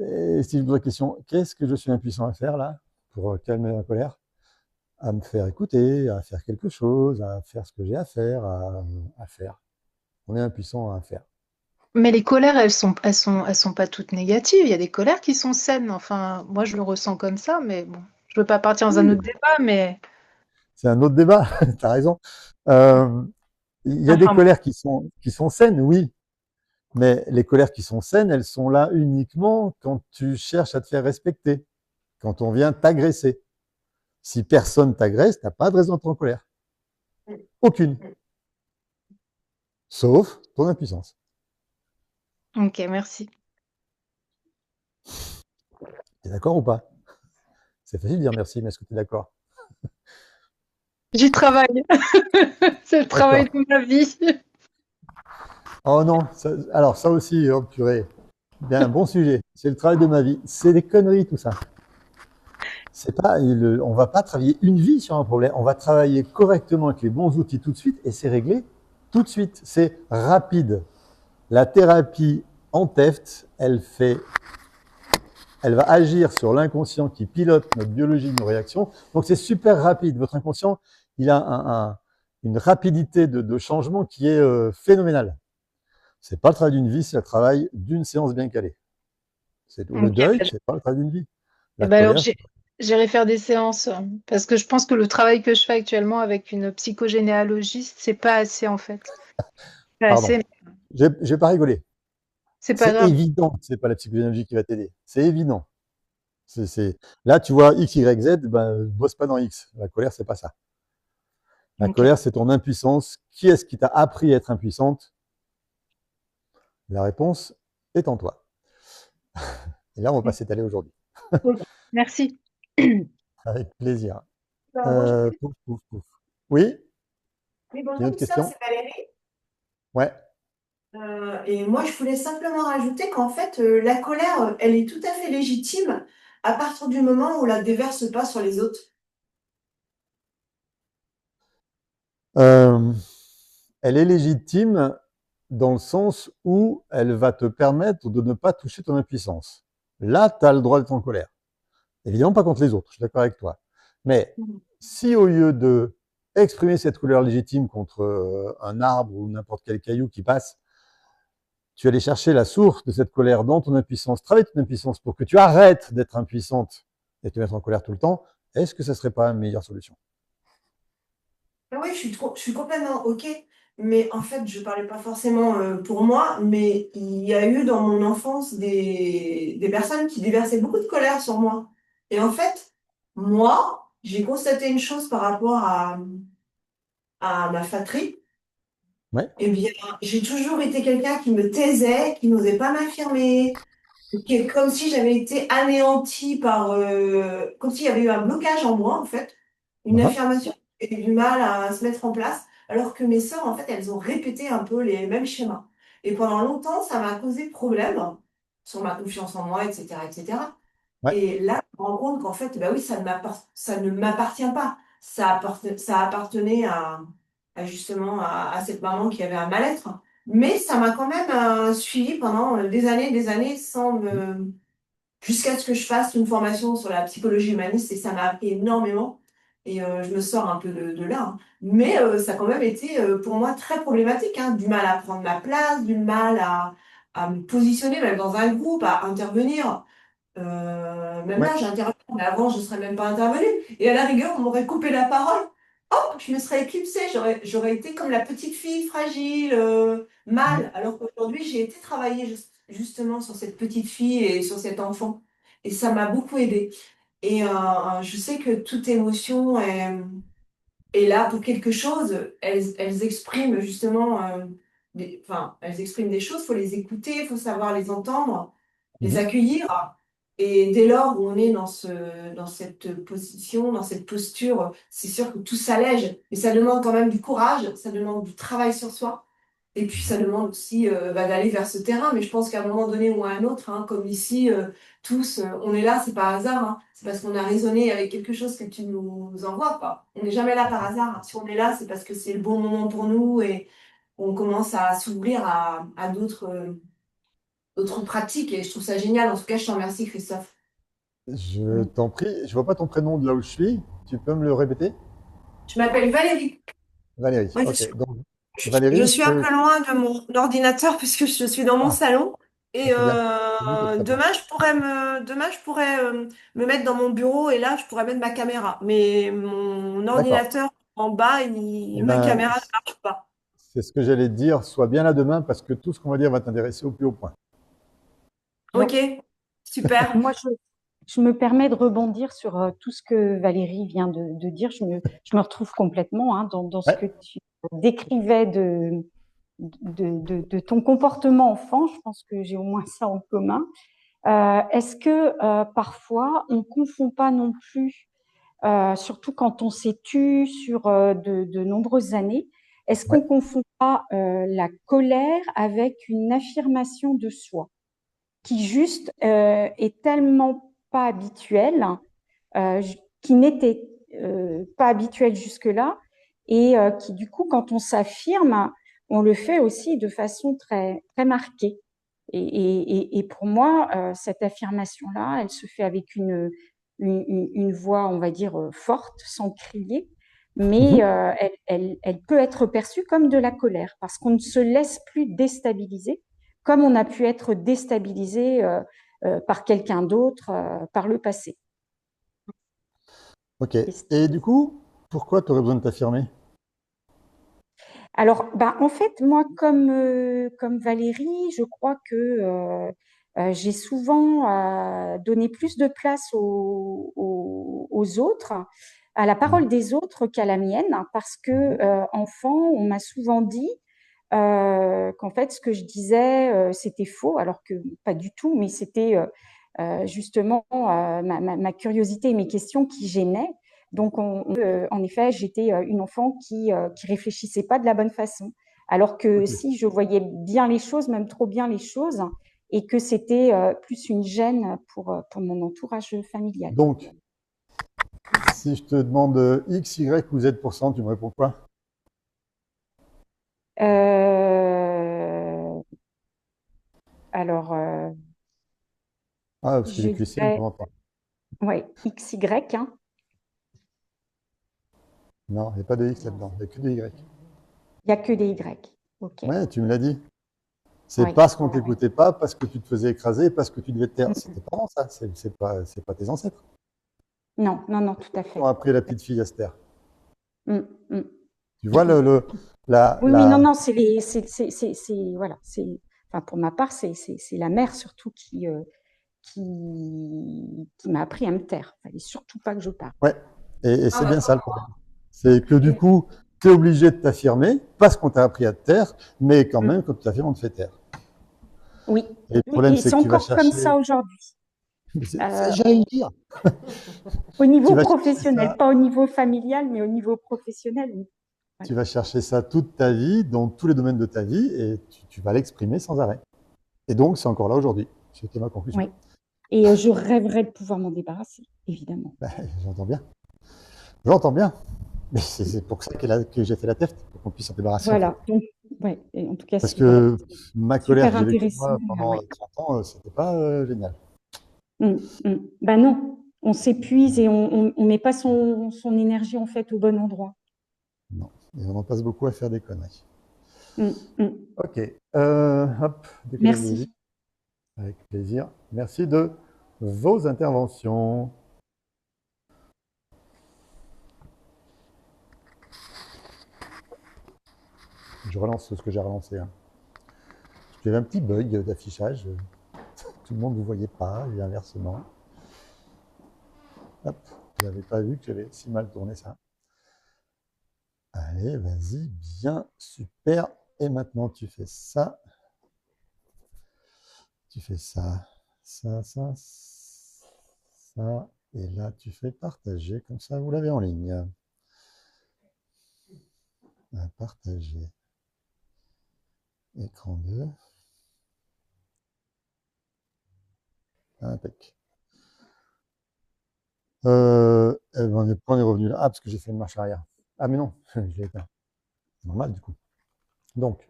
Et si je me pose la question, qu'est-ce que je suis impuissant à faire là, pour calmer la colère? À me faire écouter, à faire quelque chose, à faire ce que j'ai à faire, à faire. On est impuissant à faire. Mais les colères, elles sont pas toutes négatives. Il y a des colères qui sont saines. Enfin, moi, je le ressens comme ça, mais bon, je veux pas partir dans un autre débat, mais C'est un autre débat, tu as raison. Il y a des enfin, colères qui sont saines, oui. Mais les colères qui sont saines, elles sont là uniquement quand tu cherches à te faire respecter, quand on vient t'agresser. Si personne t'agresse, tu n'as pas de raison d'être en colère. Aucune. Sauf ton impuissance. ok, merci. Tu es d'accord ou pas? C'est facile de dire merci, mais est-ce que tu es d'accord? J'y travaille. C'est le travail de ma vie. Oh non, alors ça aussi, oh purée. Bien, bon sujet. C'est le travail de ma vie. C'est des conneries tout ça. C'est pas, on va pas travailler une vie sur un problème. On va travailler correctement avec les bons outils tout de suite et c'est réglé tout de suite. C'est rapide. La thérapie en TEFT, elle va agir sur l'inconscient qui pilote notre biologie, nos réactions. Donc c'est super rapide. Votre inconscient, il a une rapidité de changement qui est phénoménale. C'est pas le travail d'une vie, c'est le travail d'une séance bien calée. Le deuil, c'est pas le travail d'une vie. La Ben alors, colère, J'irai faire des séances parce que je pense que le travail que je fais actuellement avec une psychogénéalogiste, c'est pas assez en fait. Pas Pardon. assez, Je vais pas rigoler. c'est pas C'est grave. évident que c'est pas la psychologie qui va t'aider. C'est évident. Là, tu vois X, Y, Z, ben, bosse pas dans X. La colère, c'est pas ça. La Ok. colère, c'est ton impuissance. Qui est-ce qui t'a appris à être impuissante? La réponse est en toi. Et là, on va pas s'étaler aujourd'hui. Ok. Merci. Avec plaisir. Bonjour. Pouf, pouf, pouf. Oui, Oui, une bonjour, autre Mister, question? c'est Valérie. Ouais. Et moi, je voulais simplement rajouter qu'en fait, la colère, elle est tout à fait légitime à partir du moment où on la déverse pas sur les autres. Euh, Elle est légitime dans le sens où elle va te permettre de ne pas toucher ton impuissance. Là, tu as le droit d'être en colère. Évidemment, pas contre les autres, je suis d'accord avec toi. Mais si au lieu de exprimer cette colère légitime contre un arbre ou n'importe quel caillou qui passe, tu allais chercher la source de cette colère dans ton impuissance, travaille ton impuissance pour que tu arrêtes d'être impuissante et te mettre en colère tout le temps, est-ce que ça serait pas une meilleure solution? Ah oui, je suis complètement OK. Mais en fait, je parlais pas forcément pour moi, mais il y a eu dans mon enfance des personnes qui déversaient beaucoup de colère sur moi. Et en fait, moi, j'ai constaté une chose par rapport à ma fratrie. Ouais. Eh bien, j'ai toujours été quelqu'un qui me taisait, qui n'osait pas m'affirmer, qui est comme si j'avais été anéantie par, comme s'il y avait eu un blocage en moi, en fait, une Uh-huh. affirmation qui avait du mal à se mettre en place, alors que mes sœurs, en fait, elles ont répété un peu les mêmes schémas. Et pendant longtemps, ça m'a causé problème sur ma confiance en moi, etc., etc. Ouais. Et là, je me rends compte qu'en fait, bah oui, ça ne m'appartient pas. Ça appartenait justement à cette maman qui avait un mal-être. Mais ça m'a quand même suivi pendant des années jusqu'à ce que je fasse une formation sur la psychologie humaniste et ça m'a appris énormément. Et je me sors un peu de là, hein. Mais ça a quand même été pour moi très problématique, hein. Du mal à prendre ma place, du mal à me positionner même dans un groupe, à intervenir. Même Ouais. là, j'interviens, mais avant, je ne serais même pas intervenue. Et à la rigueur, on m'aurait coupé la parole. Oh, je me serais éclipsée. J'aurais été comme la petite fille fragile, mal. Alors qu'aujourd'hui, j'ai été travailler justement sur cette petite fille et sur cet enfant. Et ça m'a beaucoup aidée. Et je sais que toute émotion est là pour quelque chose. Elles expriment justement, enfin, elles expriment des choses. Il faut les écouter, il faut savoir les entendre, les Mhm. accueillir. Et dès lors où on est dans cette position, dans cette posture, c'est sûr que tout s'allège. Mais ça demande quand même du courage, ça demande du travail sur soi. Et puis ça demande aussi d'aller vers ce terrain. Mais je pense qu'à un moment donné ou à un autre, hein, comme ici, tous, on est là, c'est par hasard, hein. C'est parce qu'on a raisonné avec quelque chose que tu nous envoies, quoi. On n'est jamais là par hasard, hein. Si on est là, c'est parce que c'est le bon moment pour nous et on commence à s'ouvrir à d'autres pratiques. Et je trouve ça génial. En tout cas, je te remercie, Christophe. Je t'en prie, je vois pas ton prénom de là où je suis. Tu peux me le répéter? Je m'appelle Valérie. Valérie. Ouais, Ok. Donc, je Valérie, suis un peu loin de mon ordinateur puisque je suis dans mon Ah, salon. Et c'est bien. C'est mieux que très bien. demain, je pourrais me mettre dans mon bureau et là, je pourrais mettre ma caméra. Mais mon D'accord. ordinateur en bas, Eh ma ben, caméra ne marche pas. c'est ce que j'allais te dire. Sois bien là demain parce que tout ce qu'on va dire va t'intéresser au plus haut point. Ok, Donc, super. moi, je me permets de rebondir sur tout ce que Valérie vient de dire. Je me retrouve complètement hein, dans ce Ouais. que tu décrivais de ton comportement enfant. Je pense que j'ai au moins ça en commun. Est-ce que parfois, on ne confond pas non plus, surtout quand on s'est tu sur de nombreuses années, est-ce qu'on Ouais. ne confond pas la colère avec une affirmation de soi qui juste est tellement pas habituelle, qui n'était pas habituelle jusque-là, et qui du coup, quand on s'affirme, on le fait aussi de façon très, très marquée. Et pour moi, cette affirmation-là, elle se fait avec une voix, on va dire, forte, sans crier, mais Mhm. elle peut être perçue comme de la colère, parce qu'on ne se laisse plus déstabiliser, comme on a pu être déstabilisé par quelqu'un d'autre par le passé. Ok. Et du coup, pourquoi tu aurais besoin de t'affirmer? Alors, en fait, moi, comme Valérie, je crois que j'ai souvent donné plus de place aux autres, à la parole des autres qu'à la mienne, parce que enfant, on m'a souvent dit qu'en fait, ce que je disais, c'était faux, alors que pas du tout, mais c'était justement ma curiosité et mes questions qui gênaient. Donc, en effet, j'étais une enfant qui réfléchissait pas de la bonne façon. Alors que Ok. si je voyais bien les choses, même trop bien les choses, et que c'était plus une gêne pour mon entourage familial. Donc, si je te demande X, Y ou Z%, tu me réponds quoi? Alors, Ah, parce que je les cuissiers, de dirais, temps en temps. ouais, XY, hein. Non, il n'y a pas de X là-dedans, il n'y a que des Y. Il n'y a que des Y. OK. Ouais, tu me l'as dit. C'est Ouais. parce qu'on t'écoutait pas, parce que tu te faisais écraser, parce que tu devais te taire. Mm. C'est tes parents, ça. C'est pas tes ancêtres. Non, non, non, tout à Ils fait. ont appris à la petite fille à se taire. Mm, mm. Tu vois Oui, oui, non, non, voilà, enfin, pour ma part, c'est la mère surtout qui m'a appris à me taire. Il fallait surtout pas que je parle. Ouais. Et c'est bien ça le problème. C'est que du coup, tu es obligé de t'affirmer parce qu'on t'a appris à te taire, mais quand même, quand tu t'affirmes, on te fait taire. Oui, Et le oui, problème, et c'est c'est que tu vas encore comme chercher. ça aujourd'hui. J'allais le dire. Au niveau Tu vas chercher professionnel, ça. pas au niveau familial, mais au niveau professionnel, oui. Tu vas chercher ça toute ta vie, dans tous les domaines de ta vie, et tu vas l'exprimer sans arrêt. Et donc, c'est encore là aujourd'hui. C'était ma conclusion. Oui. Et je rêverais de pouvoir m'en débarrasser, évidemment. J'entends bien. J'entends bien. Mais c'est pour ça que j'ai fait la test, pour qu'on puisse s'en débarrasser. Voilà. Donc, ouais, et en tout cas, Parce voilà, que ma colère super que j'ai vécue intéressant. moi pendant Ouais. 30 ans, c'était pas génial. Ben non, on s'épuise et on met pas son énergie en fait au bon endroit. Non. Et on en passe beaucoup à faire des conneries. Mm. Ok. Hop, décoller la Merci. musique. Avec plaisir. Merci de vos interventions. Je relance ce que j'ai relancé. Hein. J'avais un petit bug d'affichage. Tout le monde ne vous voyait pas, et inversement. Hop, vous n'avez pas vu que j'avais si mal tourné ça. Allez, vas-y, bien, super. Et maintenant, tu fais ça. Tu fais ça, ça, ça, ça. Et là, tu fais partager, comme ça, vous l'avez en ligne. Partager. Écran 2. Impec. On est revenu là. Ah, parce que j'ai fait une marche arrière. Ah, mais non, je l'ai éteint. C'est normal, du coup. Donc,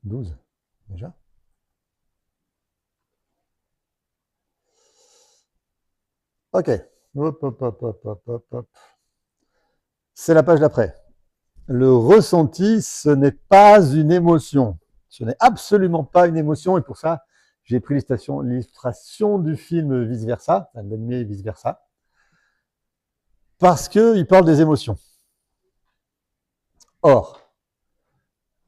12, déjà. Ok. Hop, hop, hop, hop, hop, hop, hop. C'est la page d'après. Le ressenti, ce n'est pas une émotion. Ce n'est absolument pas une émotion. Et pour ça, j'ai pris l'illustration du film Vice Versa, de l'animé Vice Versa, parce qu'il parle des émotions. Or,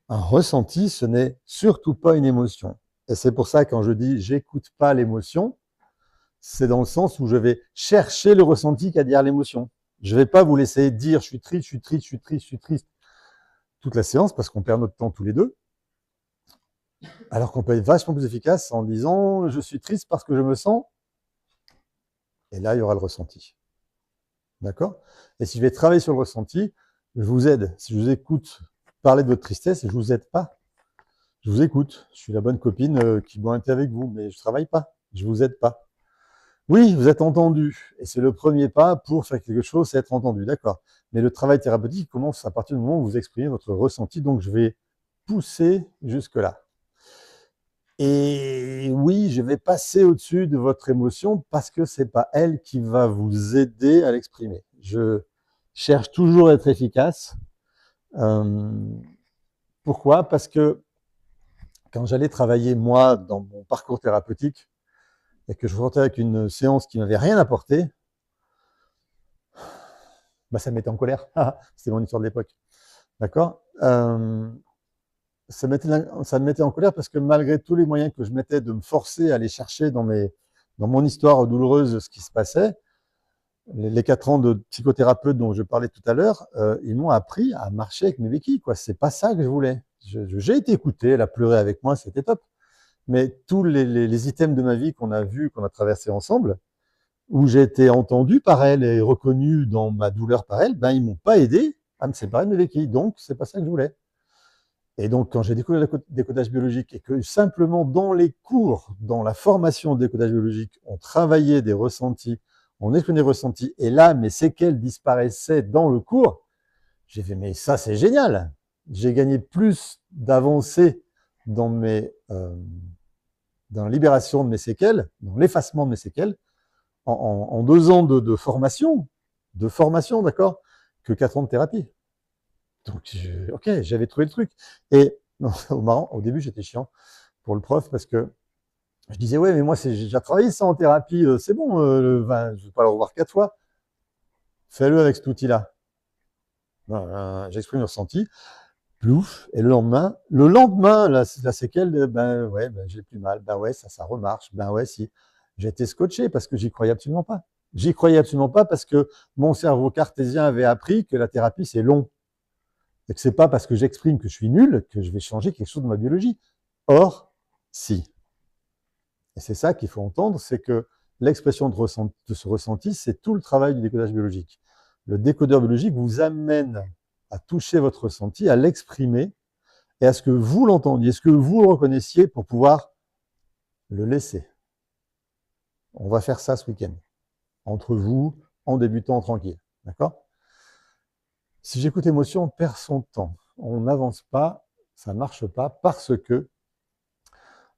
un ressenti, ce n'est surtout pas une émotion. Et c'est pour ça, quand je dis j'écoute pas l'émotion, c'est dans le sens où je vais chercher le ressenti qu'à dire l'émotion. Je ne vais pas vous laisser dire je suis triste, je suis triste, je suis triste, je suis triste toute la séance parce qu'on perd notre temps tous les deux. Alors qu'on peut être vachement plus efficace en disant je suis triste parce que je me sens. Et là, il y aura le ressenti. D'accord? Et si je vais travailler sur le ressenti, je vous aide. Si je vous écoute parler de votre tristesse, je ne vous aide pas. Je vous écoute. Je suis la bonne copine qui boit un thé avec vous, mais je ne travaille pas. Je ne vous aide pas. Oui, vous êtes entendu. Et c'est le premier pas pour faire quelque chose, c'est être entendu. D'accord. Mais le travail thérapeutique commence à partir du moment où vous exprimez votre ressenti. Donc, je vais pousser jusque-là. Et oui, je vais passer au-dessus de votre émotion parce que c'est pas elle qui va vous aider à l'exprimer. Je cherche toujours à être efficace. Pourquoi? Parce que quand j'allais travailler, moi, dans mon parcours thérapeutique, et que je sortais avec une séance qui m'avait rien apporté, bah, ça me mettait en colère. C'était mon histoire de l'époque. D'accord? Ça me mettait en colère parce que malgré tous les moyens que je mettais de me forcer à aller chercher dans mon histoire douloureuse ce qui se passait, les 4 ans de psychothérapeute dont je parlais tout à l'heure, ils m'ont appris à marcher avec mes béquilles, quoi. C'est pas ça que je voulais. J'ai été écouté, elle a pleuré avec moi, c'était top. Mais tous les items de ma vie qu'on a vus, qu'on a traversés ensemble, où j'ai été entendu par elle et reconnu dans ma douleur par elle, ben ils m'ont pas aidé à me séparer de mes béquilles. Donc, c'est pas ça que je voulais. Et donc, quand j'ai découvert le décodage biologique et que simplement dans les cours, dans la formation de décodage biologique, on travaillait des ressentis, on exprimait des ressentis, et là, mes séquelles disparaissaient dans le cours, j'ai fait, mais ça, c'est génial. J'ai gagné plus d'avancées dans la libération de mes séquelles, dans l'effacement de mes séquelles, en 2 ans de formation, d'accord, que 4 ans de thérapie. Donc, ok, j'avais trouvé le truc. Et non, marrant, au début, j'étais chiant pour le prof parce que je disais, ouais, mais moi, j'ai déjà travaillé ça en thérapie, c'est bon, je ne vais pas le revoir 4 fois. Fais-le avec cet outil-là. J'exprime le ressenti, plouf, et le lendemain, la séquelle, ben ouais, ben, j'ai plus mal, ben ouais, ça remarche, ben ouais, si. J'étais scotché parce que j'y croyais absolument pas. J'y croyais absolument pas parce que mon cerveau cartésien avait appris que la thérapie, c'est long. Et que c'est pas parce que j'exprime que je suis nul que je vais changer quelque chose de ma biologie. Or, si. Et c'est ça qu'il faut entendre, c'est que l'expression de ce ressenti, c'est tout le travail du décodage biologique. Le décodeur biologique vous amène à toucher votre ressenti, à l'exprimer, et à ce que vous l'entendiez, ce que vous le reconnaissiez pour pouvoir le laisser. On va faire ça ce week-end, entre vous, en débutant tranquille. D'accord? Si j'écoute l'émotion, on perd son temps. On n'avance pas, ça ne marche pas, parce que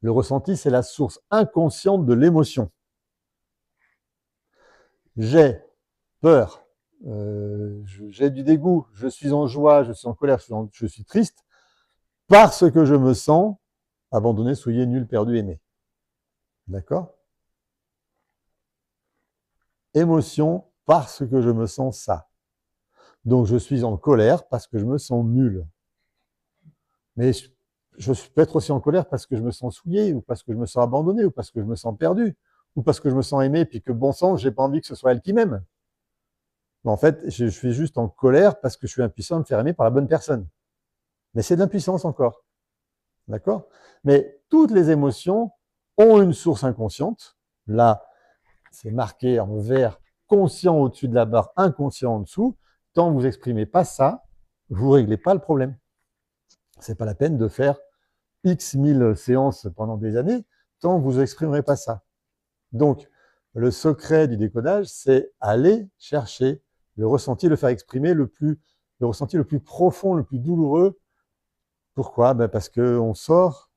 le ressenti, c'est la source inconsciente de l'émotion. J'ai peur, j'ai du dégoût, je suis en joie, je suis en colère, je suis triste, parce que je me sens abandonné, souillé, nul, perdu, aimé. D'accord? Émotion, parce que je me sens ça. Donc je suis en colère parce que je me sens nul. Mais je peux être aussi en colère parce que je me sens souillé, ou parce que je me sens abandonné, ou parce que je me sens perdu, ou parce que je me sens aimé, puis que bon sang, j'ai pas envie que ce soit elle qui m'aime. Mais en fait, je suis juste en colère parce que je suis impuissant à me faire aimer par la bonne personne. Mais c'est de l'impuissance encore. D'accord? Mais toutes les émotions ont une source inconsciente. Là, c'est marqué en vert, conscient au-dessus de la barre, inconscient en dessous. Tant que vous n'exprimez pas ça, vous ne réglez pas le problème. Ce n'est pas la peine de faire X 1000 séances pendant des années, tant que vous n'exprimerez pas ça. Donc, le secret du décodage, c'est aller chercher le ressenti, le faire exprimer le ressenti le plus profond, le plus douloureux. Pourquoi? Ben parce qu'on sort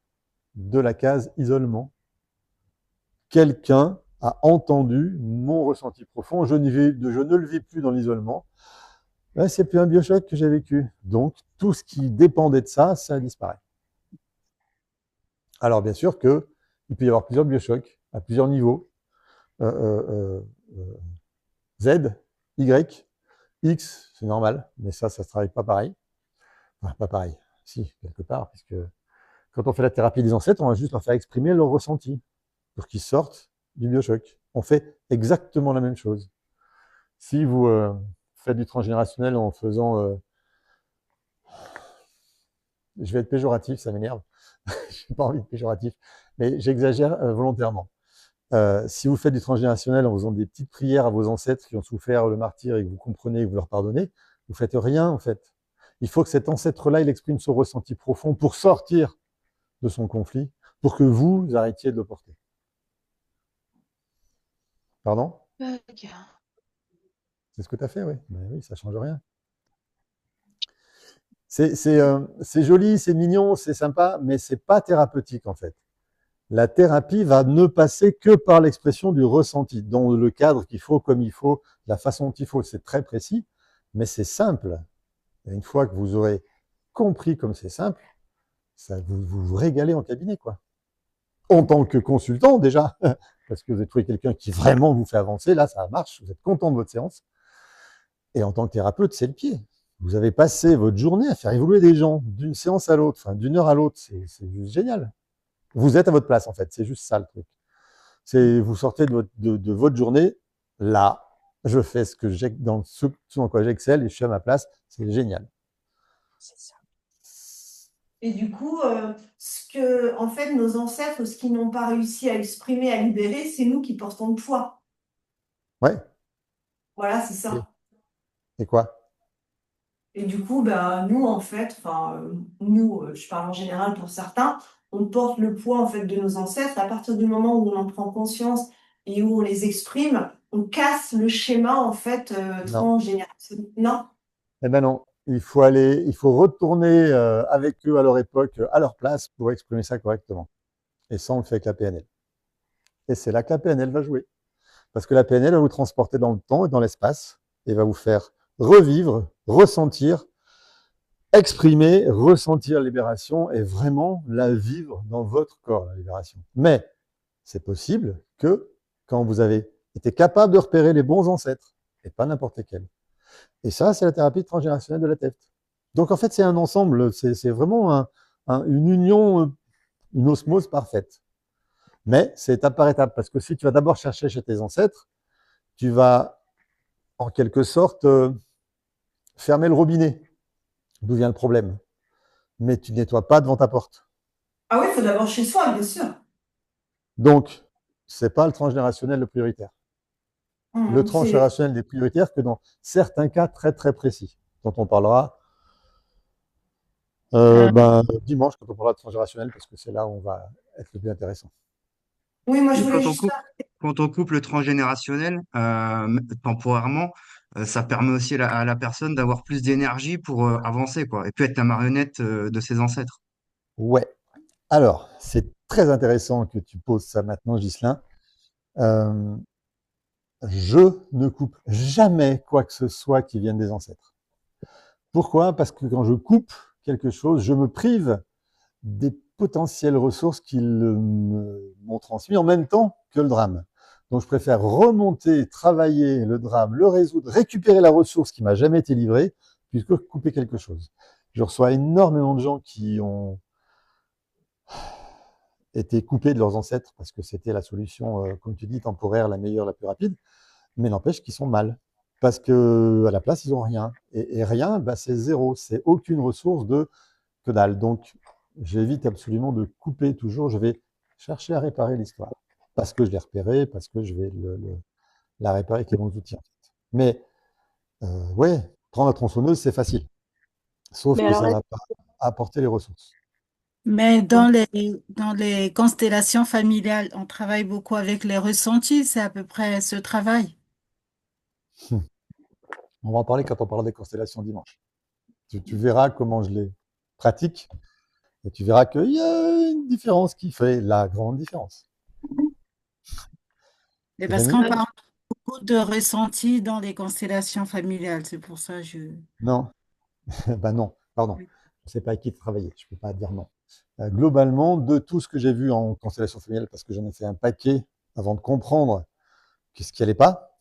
de la case isolement. Quelqu'un a entendu mon ressenti profond, je ne le vis plus dans l'isolement. Ben, c'est plus un biochoc que j'ai vécu. Donc, tout ce qui dépendait de ça, ça disparaît. Alors, bien sûr qu'il peut y avoir plusieurs biochocs à plusieurs niveaux. Z, Y, X, c'est normal, mais ça ne se travaille pas pareil. Enfin, pas pareil, si, quelque part, puisque quand on fait la thérapie des ancêtres, on va juste leur faire exprimer leur ressenti pour qu'ils sortent du biochoc. On fait exactement la même chose. Si vous faites du transgénérationnel en faisant... je vais être péjoratif, ça m'énerve. Je n'ai pas envie de péjoratif, mais j'exagère volontairement. Si vous faites du transgénérationnel en faisant des petites prières à vos ancêtres qui ont souffert le martyre et que vous comprenez et que vous leur pardonnez, vous ne faites rien en fait. Il faut que cet ancêtre-là, il exprime son ressenti profond pour sortir de son conflit, pour que vous arrêtiez de le porter. Pardon? C'est ce que tu as fait, oui. Ben oui, ça ne change rien. C'est joli, c'est mignon, c'est sympa, mais ce n'est pas thérapeutique en fait. La thérapie va ne passer que par l'expression du ressenti, dans le cadre qu'il faut, comme il faut, la façon dont il faut. C'est très précis, mais c'est simple. Et une fois que vous aurez compris comme c'est simple, ça vous régalez en cabinet, quoi. en tant que consultant déjà, parce que vous avez trouvé quelqu'un qui vraiment vous fait avancer, là ça marche, vous êtes content de votre séance. Et en tant que thérapeute, c'est le pied. Vous avez passé votre journée à faire évoluer des gens d'une séance à l'autre, enfin d'une heure à l'autre, c'est juste génial. Vous êtes à votre place en fait, c'est juste ça le truc. C'est vous sortez de votre journée, là, je fais ce que j'ai ce dans quoi j'excelle et je suis à ma place, c'est génial. C'est ça. Et du coup, ce que, en fait, nos ancêtres, ce qu'ils n'ont pas réussi à exprimer, à libérer, c'est nous qui portons le poids. Ouais. Voilà, c'est ça. Et quoi? Et du coup, bah, nous, en fait, enfin, nous, je parle en général pour certains, on porte le poids, en fait, de nos ancêtres. À partir du moment où on en prend conscience et où on les exprime, on casse le schéma, en fait, Non. transgénérationnel. Non? Eh ben non, il faut retourner avec eux à leur époque, à leur place pour exprimer ça correctement. Et ça, on le fait avec la PNL. Et c'est là que la PNL va jouer. Parce que la PNL va vous transporter dans le temps et dans l'espace et va vous faire revivre, ressentir, exprimer, ressentir la libération et vraiment la vivre dans votre corps, la libération. Mais c'est possible que quand vous avez été capable de repérer les bons ancêtres, et pas n'importe lesquels. Et ça, c'est la thérapie transgénérationnelle de la TEFT. Donc en fait, c'est un ensemble, c'est vraiment une union, une osmose parfaite. Mais c'est étape par étape, parce que si tu vas d'abord chercher chez tes ancêtres, tu vas en quelque sorte fermer le robinet, d'où vient le problème. Mais tu ne nettoies pas devant ta porte. Ah oui, il faut d'abord chez soi, bien sûr. Donc, ce n'est pas le transgénérationnel le prioritaire. Le C'est transgénérationnel n'est prioritaire que dans certains cas très très précis, dont on parlera dimanche quand on parlera de transgénérationnel, parce que c'est là où on va être le plus intéressant. oui, moi je Et voulais juste quand on coupe le transgénérationnel, temporairement, ça permet aussi à la personne d'avoir plus d'énergie pour avancer, quoi, et puis être la marionnette de ses ancêtres. Ouais. Alors, c'est très intéressant que tu poses ça maintenant, Ghislain. Je ne coupe jamais quoi que ce soit qui vienne des ancêtres. Pourquoi? Parce que quand je coupe quelque chose, je me prive des potentielles ressources qu'ils m'ont transmis en même temps que le drame. Donc je préfère remonter, travailler le drame, le résoudre, récupérer la ressource qui m'a jamais été livrée, puisque couper quelque chose. Je reçois énormément de gens qui ont été coupés de leurs ancêtres parce que c'était la solution, comme tu dis, temporaire, la meilleure, la plus rapide, mais n'empêche qu'ils sont mal. Parce que à la place, ils n'ont rien. Et rien, bah, c'est zéro. C'est aucune ressource de que dalle. Donc, j'évite absolument de couper toujours. Je vais chercher à réparer l'histoire. Parce que je l'ai repérée, parce que je vais la réparer avec les bons outils. En fait. Mais, ouais, prendre la tronçonneuse, c'est facile. Sauf Mais que alors, ça ne va pas apporter les ressources. Mais dans les constellations familiales, on travaille beaucoup avec les ressentis, c'est à peu près ce travail. On va en parler quand on parlera des constellations dimanche. Tu verras comment je les pratique et tu verras qu'il y a une différence qui fait la grande différence. Et parce Stéphanie? qu'on parle beaucoup de ressentis dans les constellations familiales, c'est pour ça que je... Non. Ben non, pardon. Oui. Je ne sais pas avec qui travailler, je ne peux pas dire non. Globalement, de tout ce que j'ai vu en constellation familiale, parce que j'en ai fait un paquet avant de comprendre qu'est-ce qui allait pas,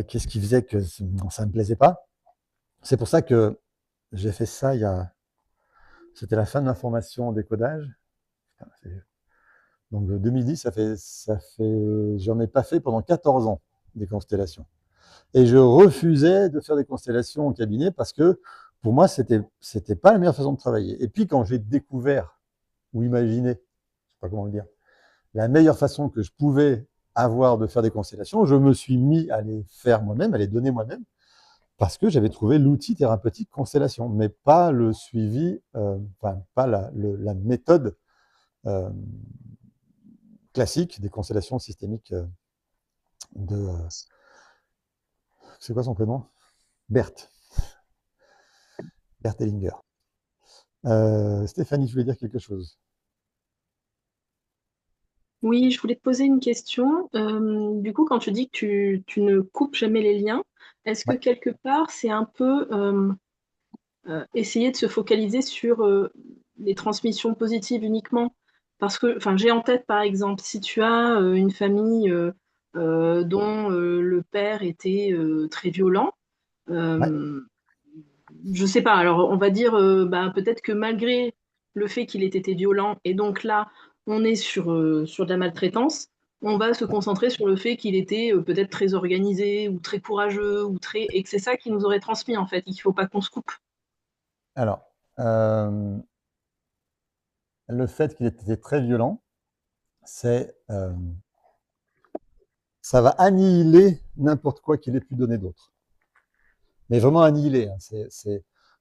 qu'est-ce qui faisait que ça ne me plaisait pas. C'est pour ça que j'ai fait ça c'était la fin de ma formation en décodage. Donc 2010, j'en ai pas fait pendant 14 ans des constellations. Et je refusais de faire des constellations en cabinet parce que pour moi, c'était pas la meilleure façon de travailler. Et puis quand j'ai découvert ou imaginé, je sais pas comment le dire, la meilleure façon que je pouvais avoir de faire des constellations, je me suis mis à les faire moi-même, à les donner moi-même, parce que j'avais trouvé l'outil thérapeutique constellation, mais pas le suivi, pas la méthode classique des constellations systémiques de... c'est quoi son prénom? Berthe. Berthe Hellinger. Stéphanie, je voulais dire quelque chose. oui, je voulais te poser une question. Du coup, quand tu dis que tu ne coupes jamais les liens, est-ce que Ouais. quelque part, c'est un peu essayer de se focaliser sur les transmissions positives uniquement? Parce que, enfin, j'ai en tête, par exemple, si tu as une famille dont le père était très violent, Ouais. je sais pas, alors on va dire bah, peut-être que malgré le fait qu'il ait été violent, et donc là, on est sur de la maltraitance, on va se concentrer sur le fait qu'il était peut-être très organisé, ou très courageux, et que c'est ça qui nous aurait transmis, en fait, et qu'il faut pas qu'on se coupe. Alors, le fait qu'il ait été très violent, ça va annihiler n'importe quoi qu'il ait pu donner d'autre. Mais vraiment annihiler, hein.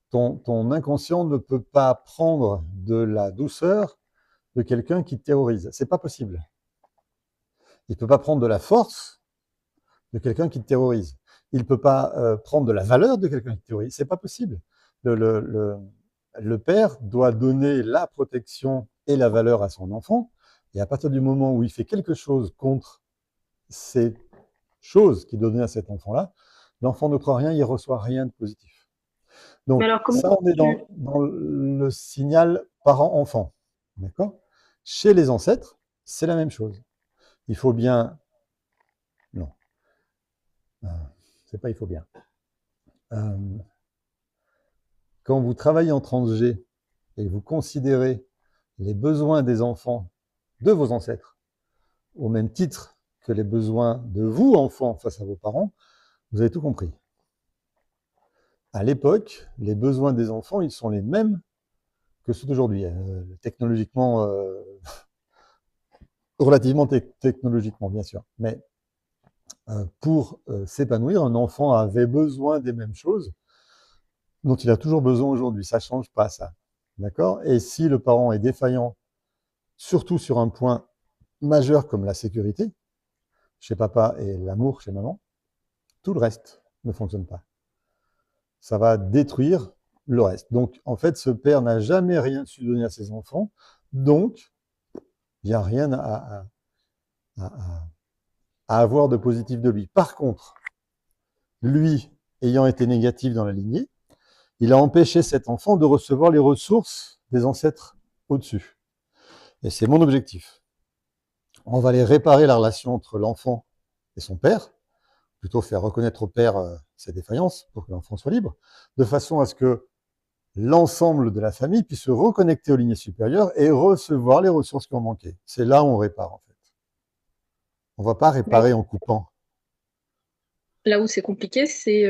Ton inconscient ne peut pas prendre de la douceur de quelqu'un qui te terrorise. C'est pas possible. Il ne peut pas prendre de la force de quelqu'un qui te terrorise. Il ne peut pas prendre de la valeur de quelqu'un qui te terrorise. C'est pas possible. Le père doit donner la protection et la valeur à son enfant. Et à partir du moment où il fait quelque chose contre ces choses qu'il donnait à cet enfant-là, l'enfant ne croit rien, il ne reçoit rien de positif. Donc, Mais alors, comment ça, on est dans le signal parent-enfant. D'accord? Chez les ancêtres, c'est la même chose. Il faut bien. Non. C'est pas il faut bien. Quand vous travaillez en trans-G et que vous considérez les besoins des enfants de vos ancêtres au même titre que les besoins de vous, enfants, face à vos parents, vous avez tout compris. À l'époque, les besoins des enfants, ils sont les mêmes que ceux d'aujourd'hui. Technologiquement, relativement technologiquement, bien sûr. Mais pour s'épanouir, un enfant avait besoin des mêmes choses dont il a toujours besoin aujourd'hui. Ça ne change pas, ça. D'accord? Et si le parent est défaillant, surtout sur un point majeur comme la sécurité, chez papa et l'amour chez maman, tout le reste ne fonctionne pas. Ça va détruire le reste. Donc, en fait, ce père n'a jamais rien su donner à ses enfants, donc il n'y a rien à avoir de positif de lui. Par contre, lui, ayant été négatif dans la lignée, il a empêché cet enfant de recevoir les ressources des ancêtres au-dessus. Et c'est mon objectif. On va aller réparer la relation entre l'enfant et son père, plutôt faire reconnaître au père ses défaillances pour que l'enfant soit libre, de façon à ce que l'ensemble de la famille puisse se reconnecter aux lignées supérieures et recevoir les ressources qui ont manqué. C'est là où on répare, en fait. On ne va pas réparer en coupant. Là où c'est compliqué, c'est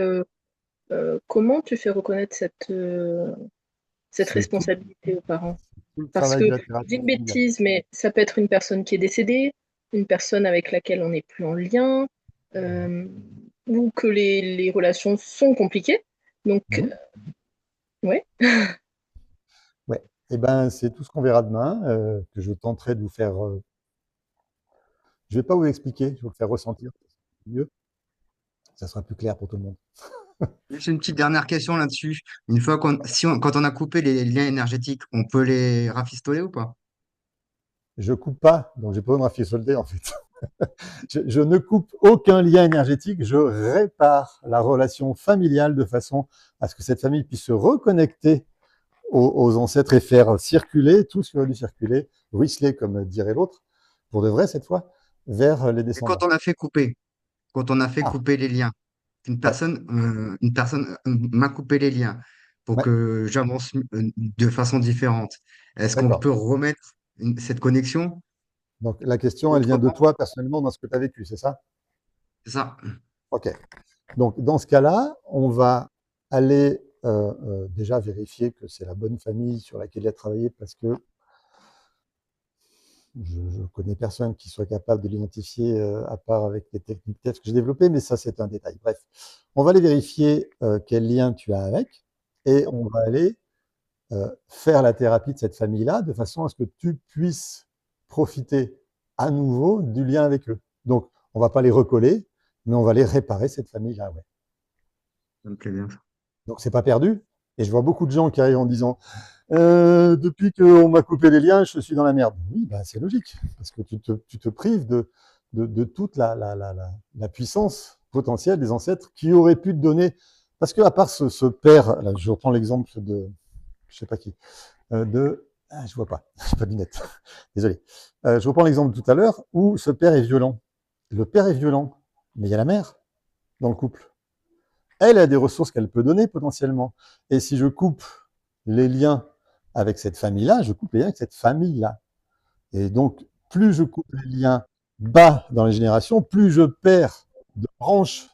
comment tu fais reconnaître cette responsabilité aux parents? Tout le Parce travail que de la je thérapie dis une familiale. bêtise, mais ça peut être une personne qui est décédée, une personne avec laquelle on n'est plus en lien, ou que les relations sont compliquées. Donc, ouais. Ouais. Eh ben, c'est tout ce qu'on verra demain, que je tenterai de vous faire. Je ne vais pas vous expliquer, je vais vous le faire ressentir. Mieux. Ça sera plus clair pour tout le monde. Juste une petite dernière question là-dessus. Une fois quand on a coupé les liens énergétiques, on peut les rafistoler ou pas? Je coupe pas, donc j'ai pas besoin de rafistoler en fait. Je ne coupe aucun lien énergétique, je répare la relation familiale de façon à ce que cette famille puisse se reconnecter aux ancêtres et faire circuler tout ce qui aurait dû circuler, ruisseler comme dirait l'autre, pour de vrai cette fois, vers les Et descendants. quand on a fait couper les liens, une personne m'a coupé les liens pour Ouais. que j'avance de façon différente. Est-ce qu'on D'accord. peut remettre cette connexion Donc la question, elle vient de toi personnellement dans ce que tu as vécu, c'est ça? C'est ça. Ok. Donc dans ce cas-là, on va aller déjà vérifier que c'est la bonne famille sur laquelle il a travaillé parce que je ne connais personne qui soit capable de l'identifier à part avec les techniques tests que j'ai développées, mais ça c'est un détail. Bref, on va aller vérifier quel lien tu as avec et on va aller faire la thérapie de cette famille-là de façon à ce que tu puisses profiter à nouveau du lien avec eux. Donc, on ne va pas les recoller, mais on va les réparer, cette famille-là. Ouais. Ça me plaît bien. Donc, c'est pas perdu. Et je vois beaucoup de gens qui arrivent en disant depuis qu'on m'a coupé les liens, je suis dans la merde. Oui, bah, c'est logique, parce que tu te prives de toute la puissance potentielle des ancêtres qui auraient pu te donner. Parce que, à part ce père, là, je reprends l'exemple de, je sais pas qui, de Ah, je vois pas, j'ai pas de lunettes. Désolé. Je reprends l'exemple de tout à l'heure où ce père est violent. Le père est violent, mais il y a la mère dans le couple. Elle a des ressources qu'elle peut donner potentiellement. Et si je coupe les liens avec cette famille-là, je coupe les liens avec cette famille-là. Et donc, plus je coupe les liens bas dans les générations, plus je perds de branches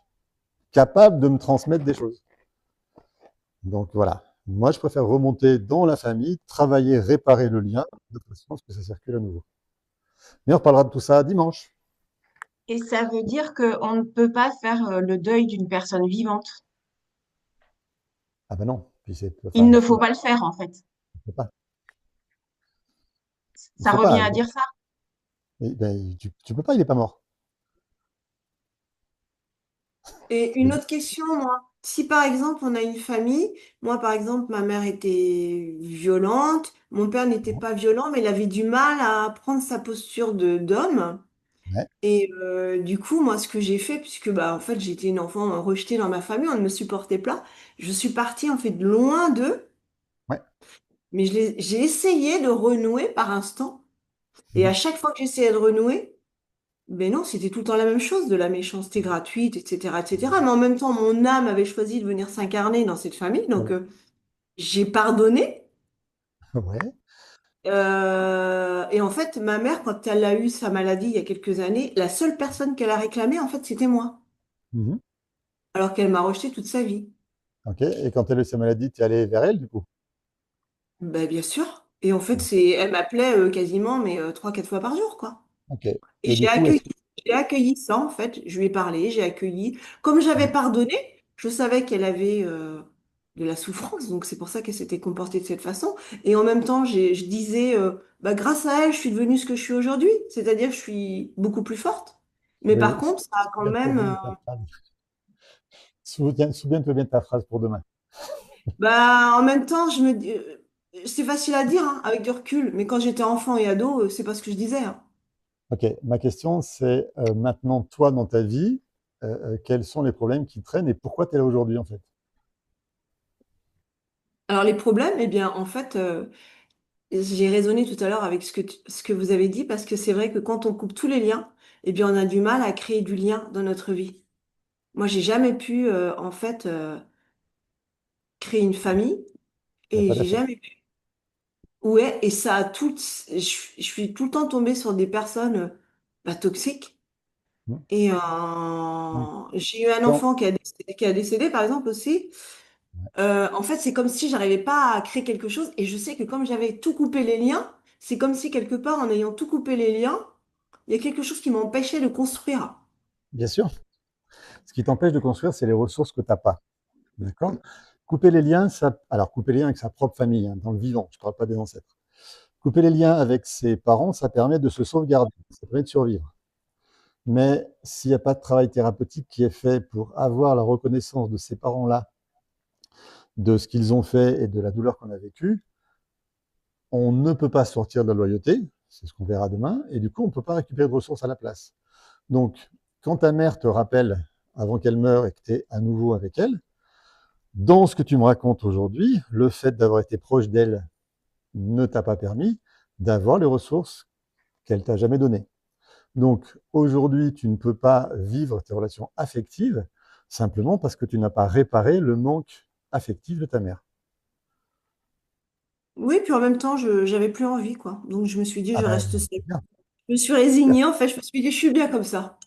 capables de me transmettre des choses. Donc voilà. Moi, je préfère remonter dans la famille, travailler, réparer le lien, de façon à ce que ça circule à nouveau. Mais on reparlera de tout ça dimanche. Et ça veut dire qu'on ne peut pas faire le deuil d'une personne vivante. Ah ben non. Puis c'est, Il enfin, ne faut pas le faire, en fait. il faut pas. Il Ça faut revient pas. à dire ça. Ben, tu peux pas, il est pas mort. Et une autre question, moi. Si par exemple on a une famille, moi par exemple ma mère était violente, mon père n'était pas violent, mais il avait du mal à prendre sa posture de d'homme. Ouais. Et du coup, moi ce que j'ai fait, puisque bah en fait j'étais une enfant rejetée dans ma famille, on ne me supportait pas, je suis partie en fait loin d'eux, Ouais. mais j'ai essayé de renouer par instant. Et à Mhm. chaque fois que j'essayais de renouer, ben non, c'était tout le temps la même chose, de la méchanceté gratuite, etc., etc. Mais en même temps, mon âme avait choisi de venir s'incarner dans cette famille, donc Ouais. j'ai pardonné. Ouais. Et en fait, ma mère, quand elle a eu sa maladie il y a quelques années, la seule personne qu'elle a réclamée, en fait, c'était moi, Mhm. alors qu'elle m'a rejeté toute sa vie. Ok. Et quand elle a eu sa maladie, tu es allé vers elle, du coup? Ben, bien sûr. Et en fait, elle m'appelait quasiment, mais 3, 4 fois par jour, quoi. Ok. Et Et du coup, j'ai accueilli ça, en fait. Je lui ai parlé, j'ai accueilli. Comme j'avais pardonné, je savais qu'elle avait de la souffrance, donc c'est pour ça qu'elle s'était comportée de cette façon. Et en même temps, je disais, bah, grâce à elle, je suis devenue ce que je suis aujourd'hui, c'est-à-dire je suis beaucoup plus forte. Mais par oui, contre, ça a quand souviens-toi même... bien de ta phrase. Souviens-toi bien de ta phrase pour demain. bah, en même temps, je me dis... c'est facile à dire, hein, avec du recul, mais quand j'étais enfant et ado, c'est pas ce que je disais, hein. Ok. Ma question, c'est maintenant, toi, dans ta vie, quels sont les problèmes qui traînent et pourquoi tu es là aujourd'hui, en fait? Alors les problèmes, eh bien, en fait... j'ai raisonné tout à l'heure avec ce que vous avez dit parce que c'est vrai que quand on coupe tous les liens, eh bien, on a du mal à créer du lien dans notre vie. Moi, j'ai jamais pu, en fait, créer une famille Bah, et pas j'ai fait. jamais pu. Ouais, et ça a tout, je suis tout le temps tombée sur des personnes bah, toxiques. Hmm. Et Hmm. j'ai eu un Quand- enfant qui a décédé, par exemple, aussi. En fait, c'est comme si j'arrivais pas à créer quelque chose. Et je sais que comme j'avais tout coupé les liens, c'est comme si quelque part, en ayant tout coupé les liens, il y a quelque chose qui m'empêchait de construire. Bien sûr. Ce qui t'empêche de construire, c'est les ressources que tu n'as pas. D'accord? Couper les liens, alors couper les liens avec sa propre famille, hein, dans le vivant, je ne parle pas des ancêtres. Couper les liens avec ses parents, ça permet de se sauvegarder, ça permet de survivre. Mais s'il n'y a pas de travail thérapeutique qui est fait pour avoir la reconnaissance de ces parents-là, de ce qu'ils ont fait et de la douleur qu'on a vécue, on ne peut pas sortir de la loyauté, c'est ce qu'on verra demain, et du coup, on ne peut pas récupérer de ressources à la place. Donc, quand ta mère te rappelle avant qu'elle meure et que tu es à nouveau avec elle, dans ce que tu me racontes aujourd'hui, le fait d'avoir été proche d'elle ne t'a pas permis d'avoir les ressources qu'elle t'a jamais données. Donc aujourd'hui, tu ne peux pas vivre tes relations affectives simplement parce que tu n'as pas réparé le manque affectif de ta mère. Oui, puis en même temps, j'avais plus envie, quoi. Donc je me suis dit, Ah je ben, reste seule. c'est bien. Je me suis résignée, en fait. Je me suis dit, je suis bien comme ça.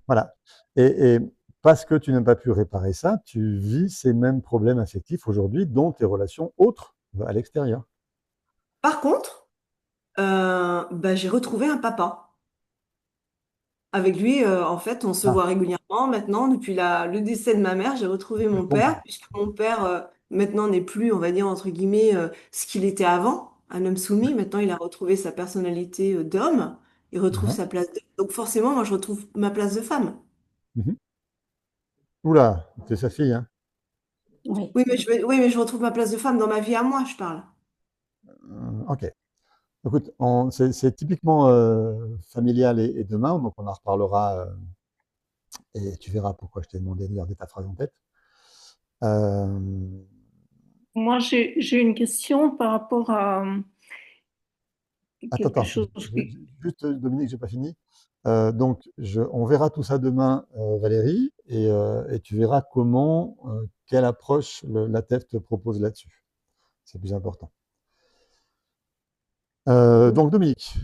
Voilà. Et parce que tu n'as pas pu réparer ça, tu vis ces mêmes problèmes affectifs aujourd'hui dans tes relations autres à l'extérieur. Par contre, bah, j'ai retrouvé un papa. Avec lui, en fait, on se Ah, voit régulièrement maintenant. Depuis le décès de ma mère, j'ai retrouvé c'est le mon bon père, papa. puisque mon père, maintenant, n'est plus, on va dire, entre guillemets, ce qu'il était avant, un homme soumis. Maintenant, il a retrouvé sa personnalité, d'homme. Il retrouve Ouais. sa place de... Donc, forcément, moi, je retrouve ma place de femme. Mhm. Oula, c'est sa fille, hein. Oui. Oui, mais je retrouve ma place de femme dans ma vie à moi, je parle. Ok. Écoute, c'est typiquement familial et demain, donc on en reparlera et tu verras pourquoi je t'ai demandé de garder ta phrase en tête. Euh, Moi, j'ai une question par rapport à Attends, quelque attends, chose juste Dominique, j'ai pas fini. Donc, on verra tout ça demain, Valérie, et tu verras comment, quelle approche la TEF te propose là-dessus. C'est plus important. Donc, Dominique,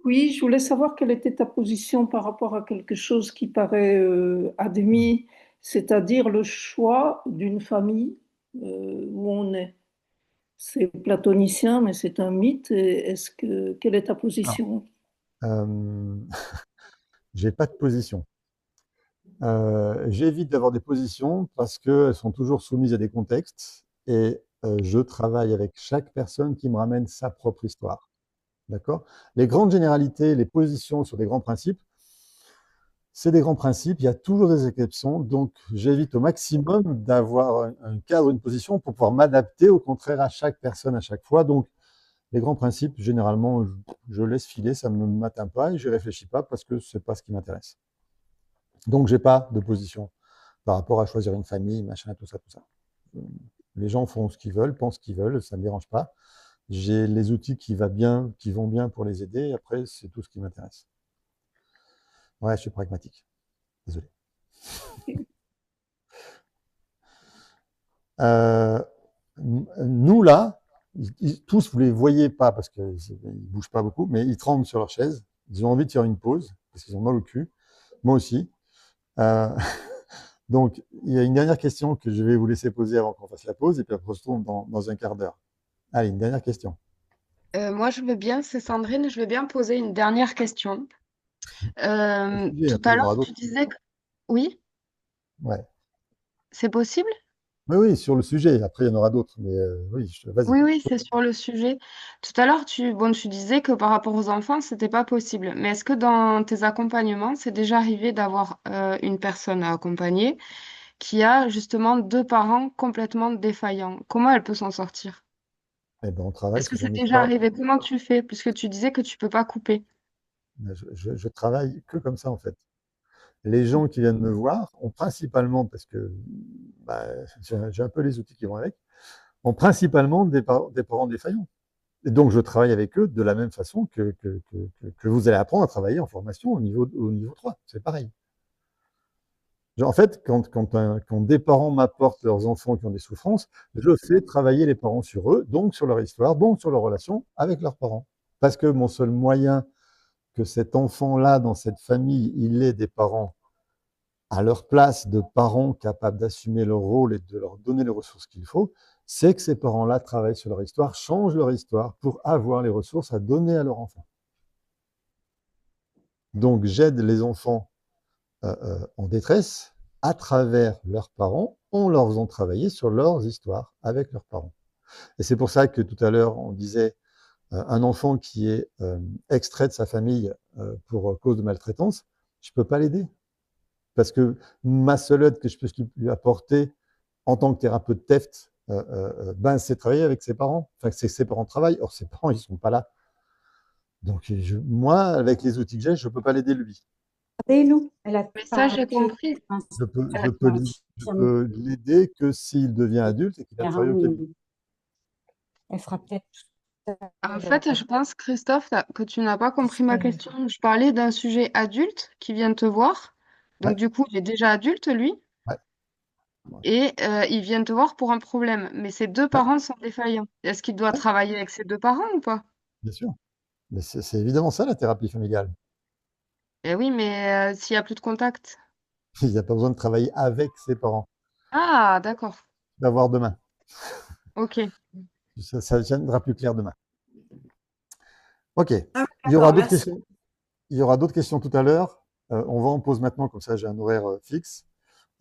Oui, je voulais savoir quelle était ta position par rapport à quelque chose qui paraît admis, c'est-à-dire le choix d'une famille où on est. C'est platonicien, mais c'est un mythe. Et quelle est ta alors, position? j'ai pas de position. J'évite d'avoir des positions parce qu'elles sont toujours soumises à des contextes et je travaille avec chaque personne qui me ramène sa propre histoire. D'accord? Les grandes généralités, les positions sur des grands principes, c'est des grands principes, il y a toujours des exceptions, donc j'évite au maximum d'avoir un cadre, une position pour pouvoir m'adapter au contraire à chaque personne à chaque fois. Donc les grands principes, généralement, je laisse filer, ça ne m'atteint pas et je ne réfléchis pas parce que ce n'est pas ce qui m'intéresse. Donc j'ai pas de position par rapport à choisir une famille, machin, tout ça, tout ça. Les gens font ce qu'ils veulent, pensent ce qu'ils veulent, ça ne me dérange pas. J'ai les outils qui vont bien pour les aider, et après, c'est tout ce qui m'intéresse. Ouais, je suis pragmatique. Désolé. Nous, là, tous, vous ne les voyez pas parce qu'ils ne bougent pas beaucoup, mais ils tremblent sur leur chaise. Ils ont envie de faire une pause parce qu'ils ont mal au cul. Moi aussi. Donc, il y a une dernière question que je vais vous laisser poser avant qu'on fasse la pause, et puis après, on se retrouve dans un quart d'heure. Allez, une dernière question. Moi, je veux bien, c'est Sandrine, je veux bien poser une dernière question. Sujet, Tout après, à il y en aura l'heure, tu d'autres. disais que... Oui, Ouais. c'est possible? Oui, oui, sur le sujet. Après, il y en aura d'autres. Mais oui, vas-y. Oui, oui, c'est sur le sujet. Tout à l'heure, tu disais que par rapport aux enfants, c'était pas possible. Mais est-ce que dans tes accompagnements, c'est déjà arrivé d'avoir une personne à accompagner qui a justement deux parents complètement défaillants? Comment elle peut s'en sortir? Eh ben, on travaille Est-ce que sur c'est son déjà histoire. arrivé? Comment tu fais? Puisque tu disais que tu peux pas couper. Je travaille que comme ça, en fait. Les gens qui viennent me voir ont principalement, parce que bah, j'ai un peu les outils qui vont avec, ont principalement des parents défaillants. Et donc, je travaille avec eux de la même façon que vous allez apprendre à travailler en formation au niveau 3. C'est pareil. En fait, quand des parents m'apportent leurs enfants qui ont des souffrances, je fais travailler les parents sur eux, donc sur leur histoire, donc sur leur relation avec leurs parents. Parce que mon seul moyen que cet enfant-là, dans cette famille, il ait des parents à leur place, de parents capables d'assumer leur rôle et de leur donner les ressources qu'il faut, c'est que ces parents-là travaillent sur leur histoire, changent leur histoire pour avoir les ressources à donner à leur enfant. Donc j'aide les enfants en détresse à travers leurs parents en leur faisant travailler sur leurs histoires avec leurs parents. Et c'est pour ça que tout à l'heure, on disait un enfant qui est extrait de sa famille pour cause de maltraitance, je ne peux pas l'aider. Parce que ma seule aide que je peux lui apporter en tant que thérapeute TEFT, c'est travailler avec ses parents. Enfin, c'est que ses parents travaillent. Or, ses parents, ils ne sont pas là. Donc, moi, avec les outils que j'ai, je ne peux pas l'aider lui. Aidez-nous. Elle a Mais ça, j'ai compris. Je peux l'aider que s'il devient adulte et qu'il a travaillé au cabinet. Elle fera peut-être. En fait, je pense, Christophe, que tu n'as pas compris ma question. Je parlais d'un sujet adulte qui vient te voir. Donc, Ouais. du coup, il est déjà adulte, lui. Ouais. Et il vient te voir pour un problème. Mais ses deux parents sont défaillants. Est-ce qu'il doit travailler avec ses deux parents ou pas? Bien sûr. Mais c'est évidemment ça, la thérapie familiale. Eh oui, mais s'il n'y a plus de contact. Il n'y a pas besoin de travailler avec ses parents. Ah, d'accord. D'avoir demain. Ok. Ça deviendra plus clair demain. Ok. Ah, Il y aura d'accord, d'autres merci. questions. Il y aura d'autres questions tout à l'heure. On va en pause maintenant, comme ça j'ai un horaire fixe.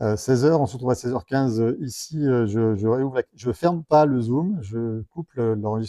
16h, on se retrouve à 16h15 ici. Je ferme pas le Zoom, je coupe l'enregistrement.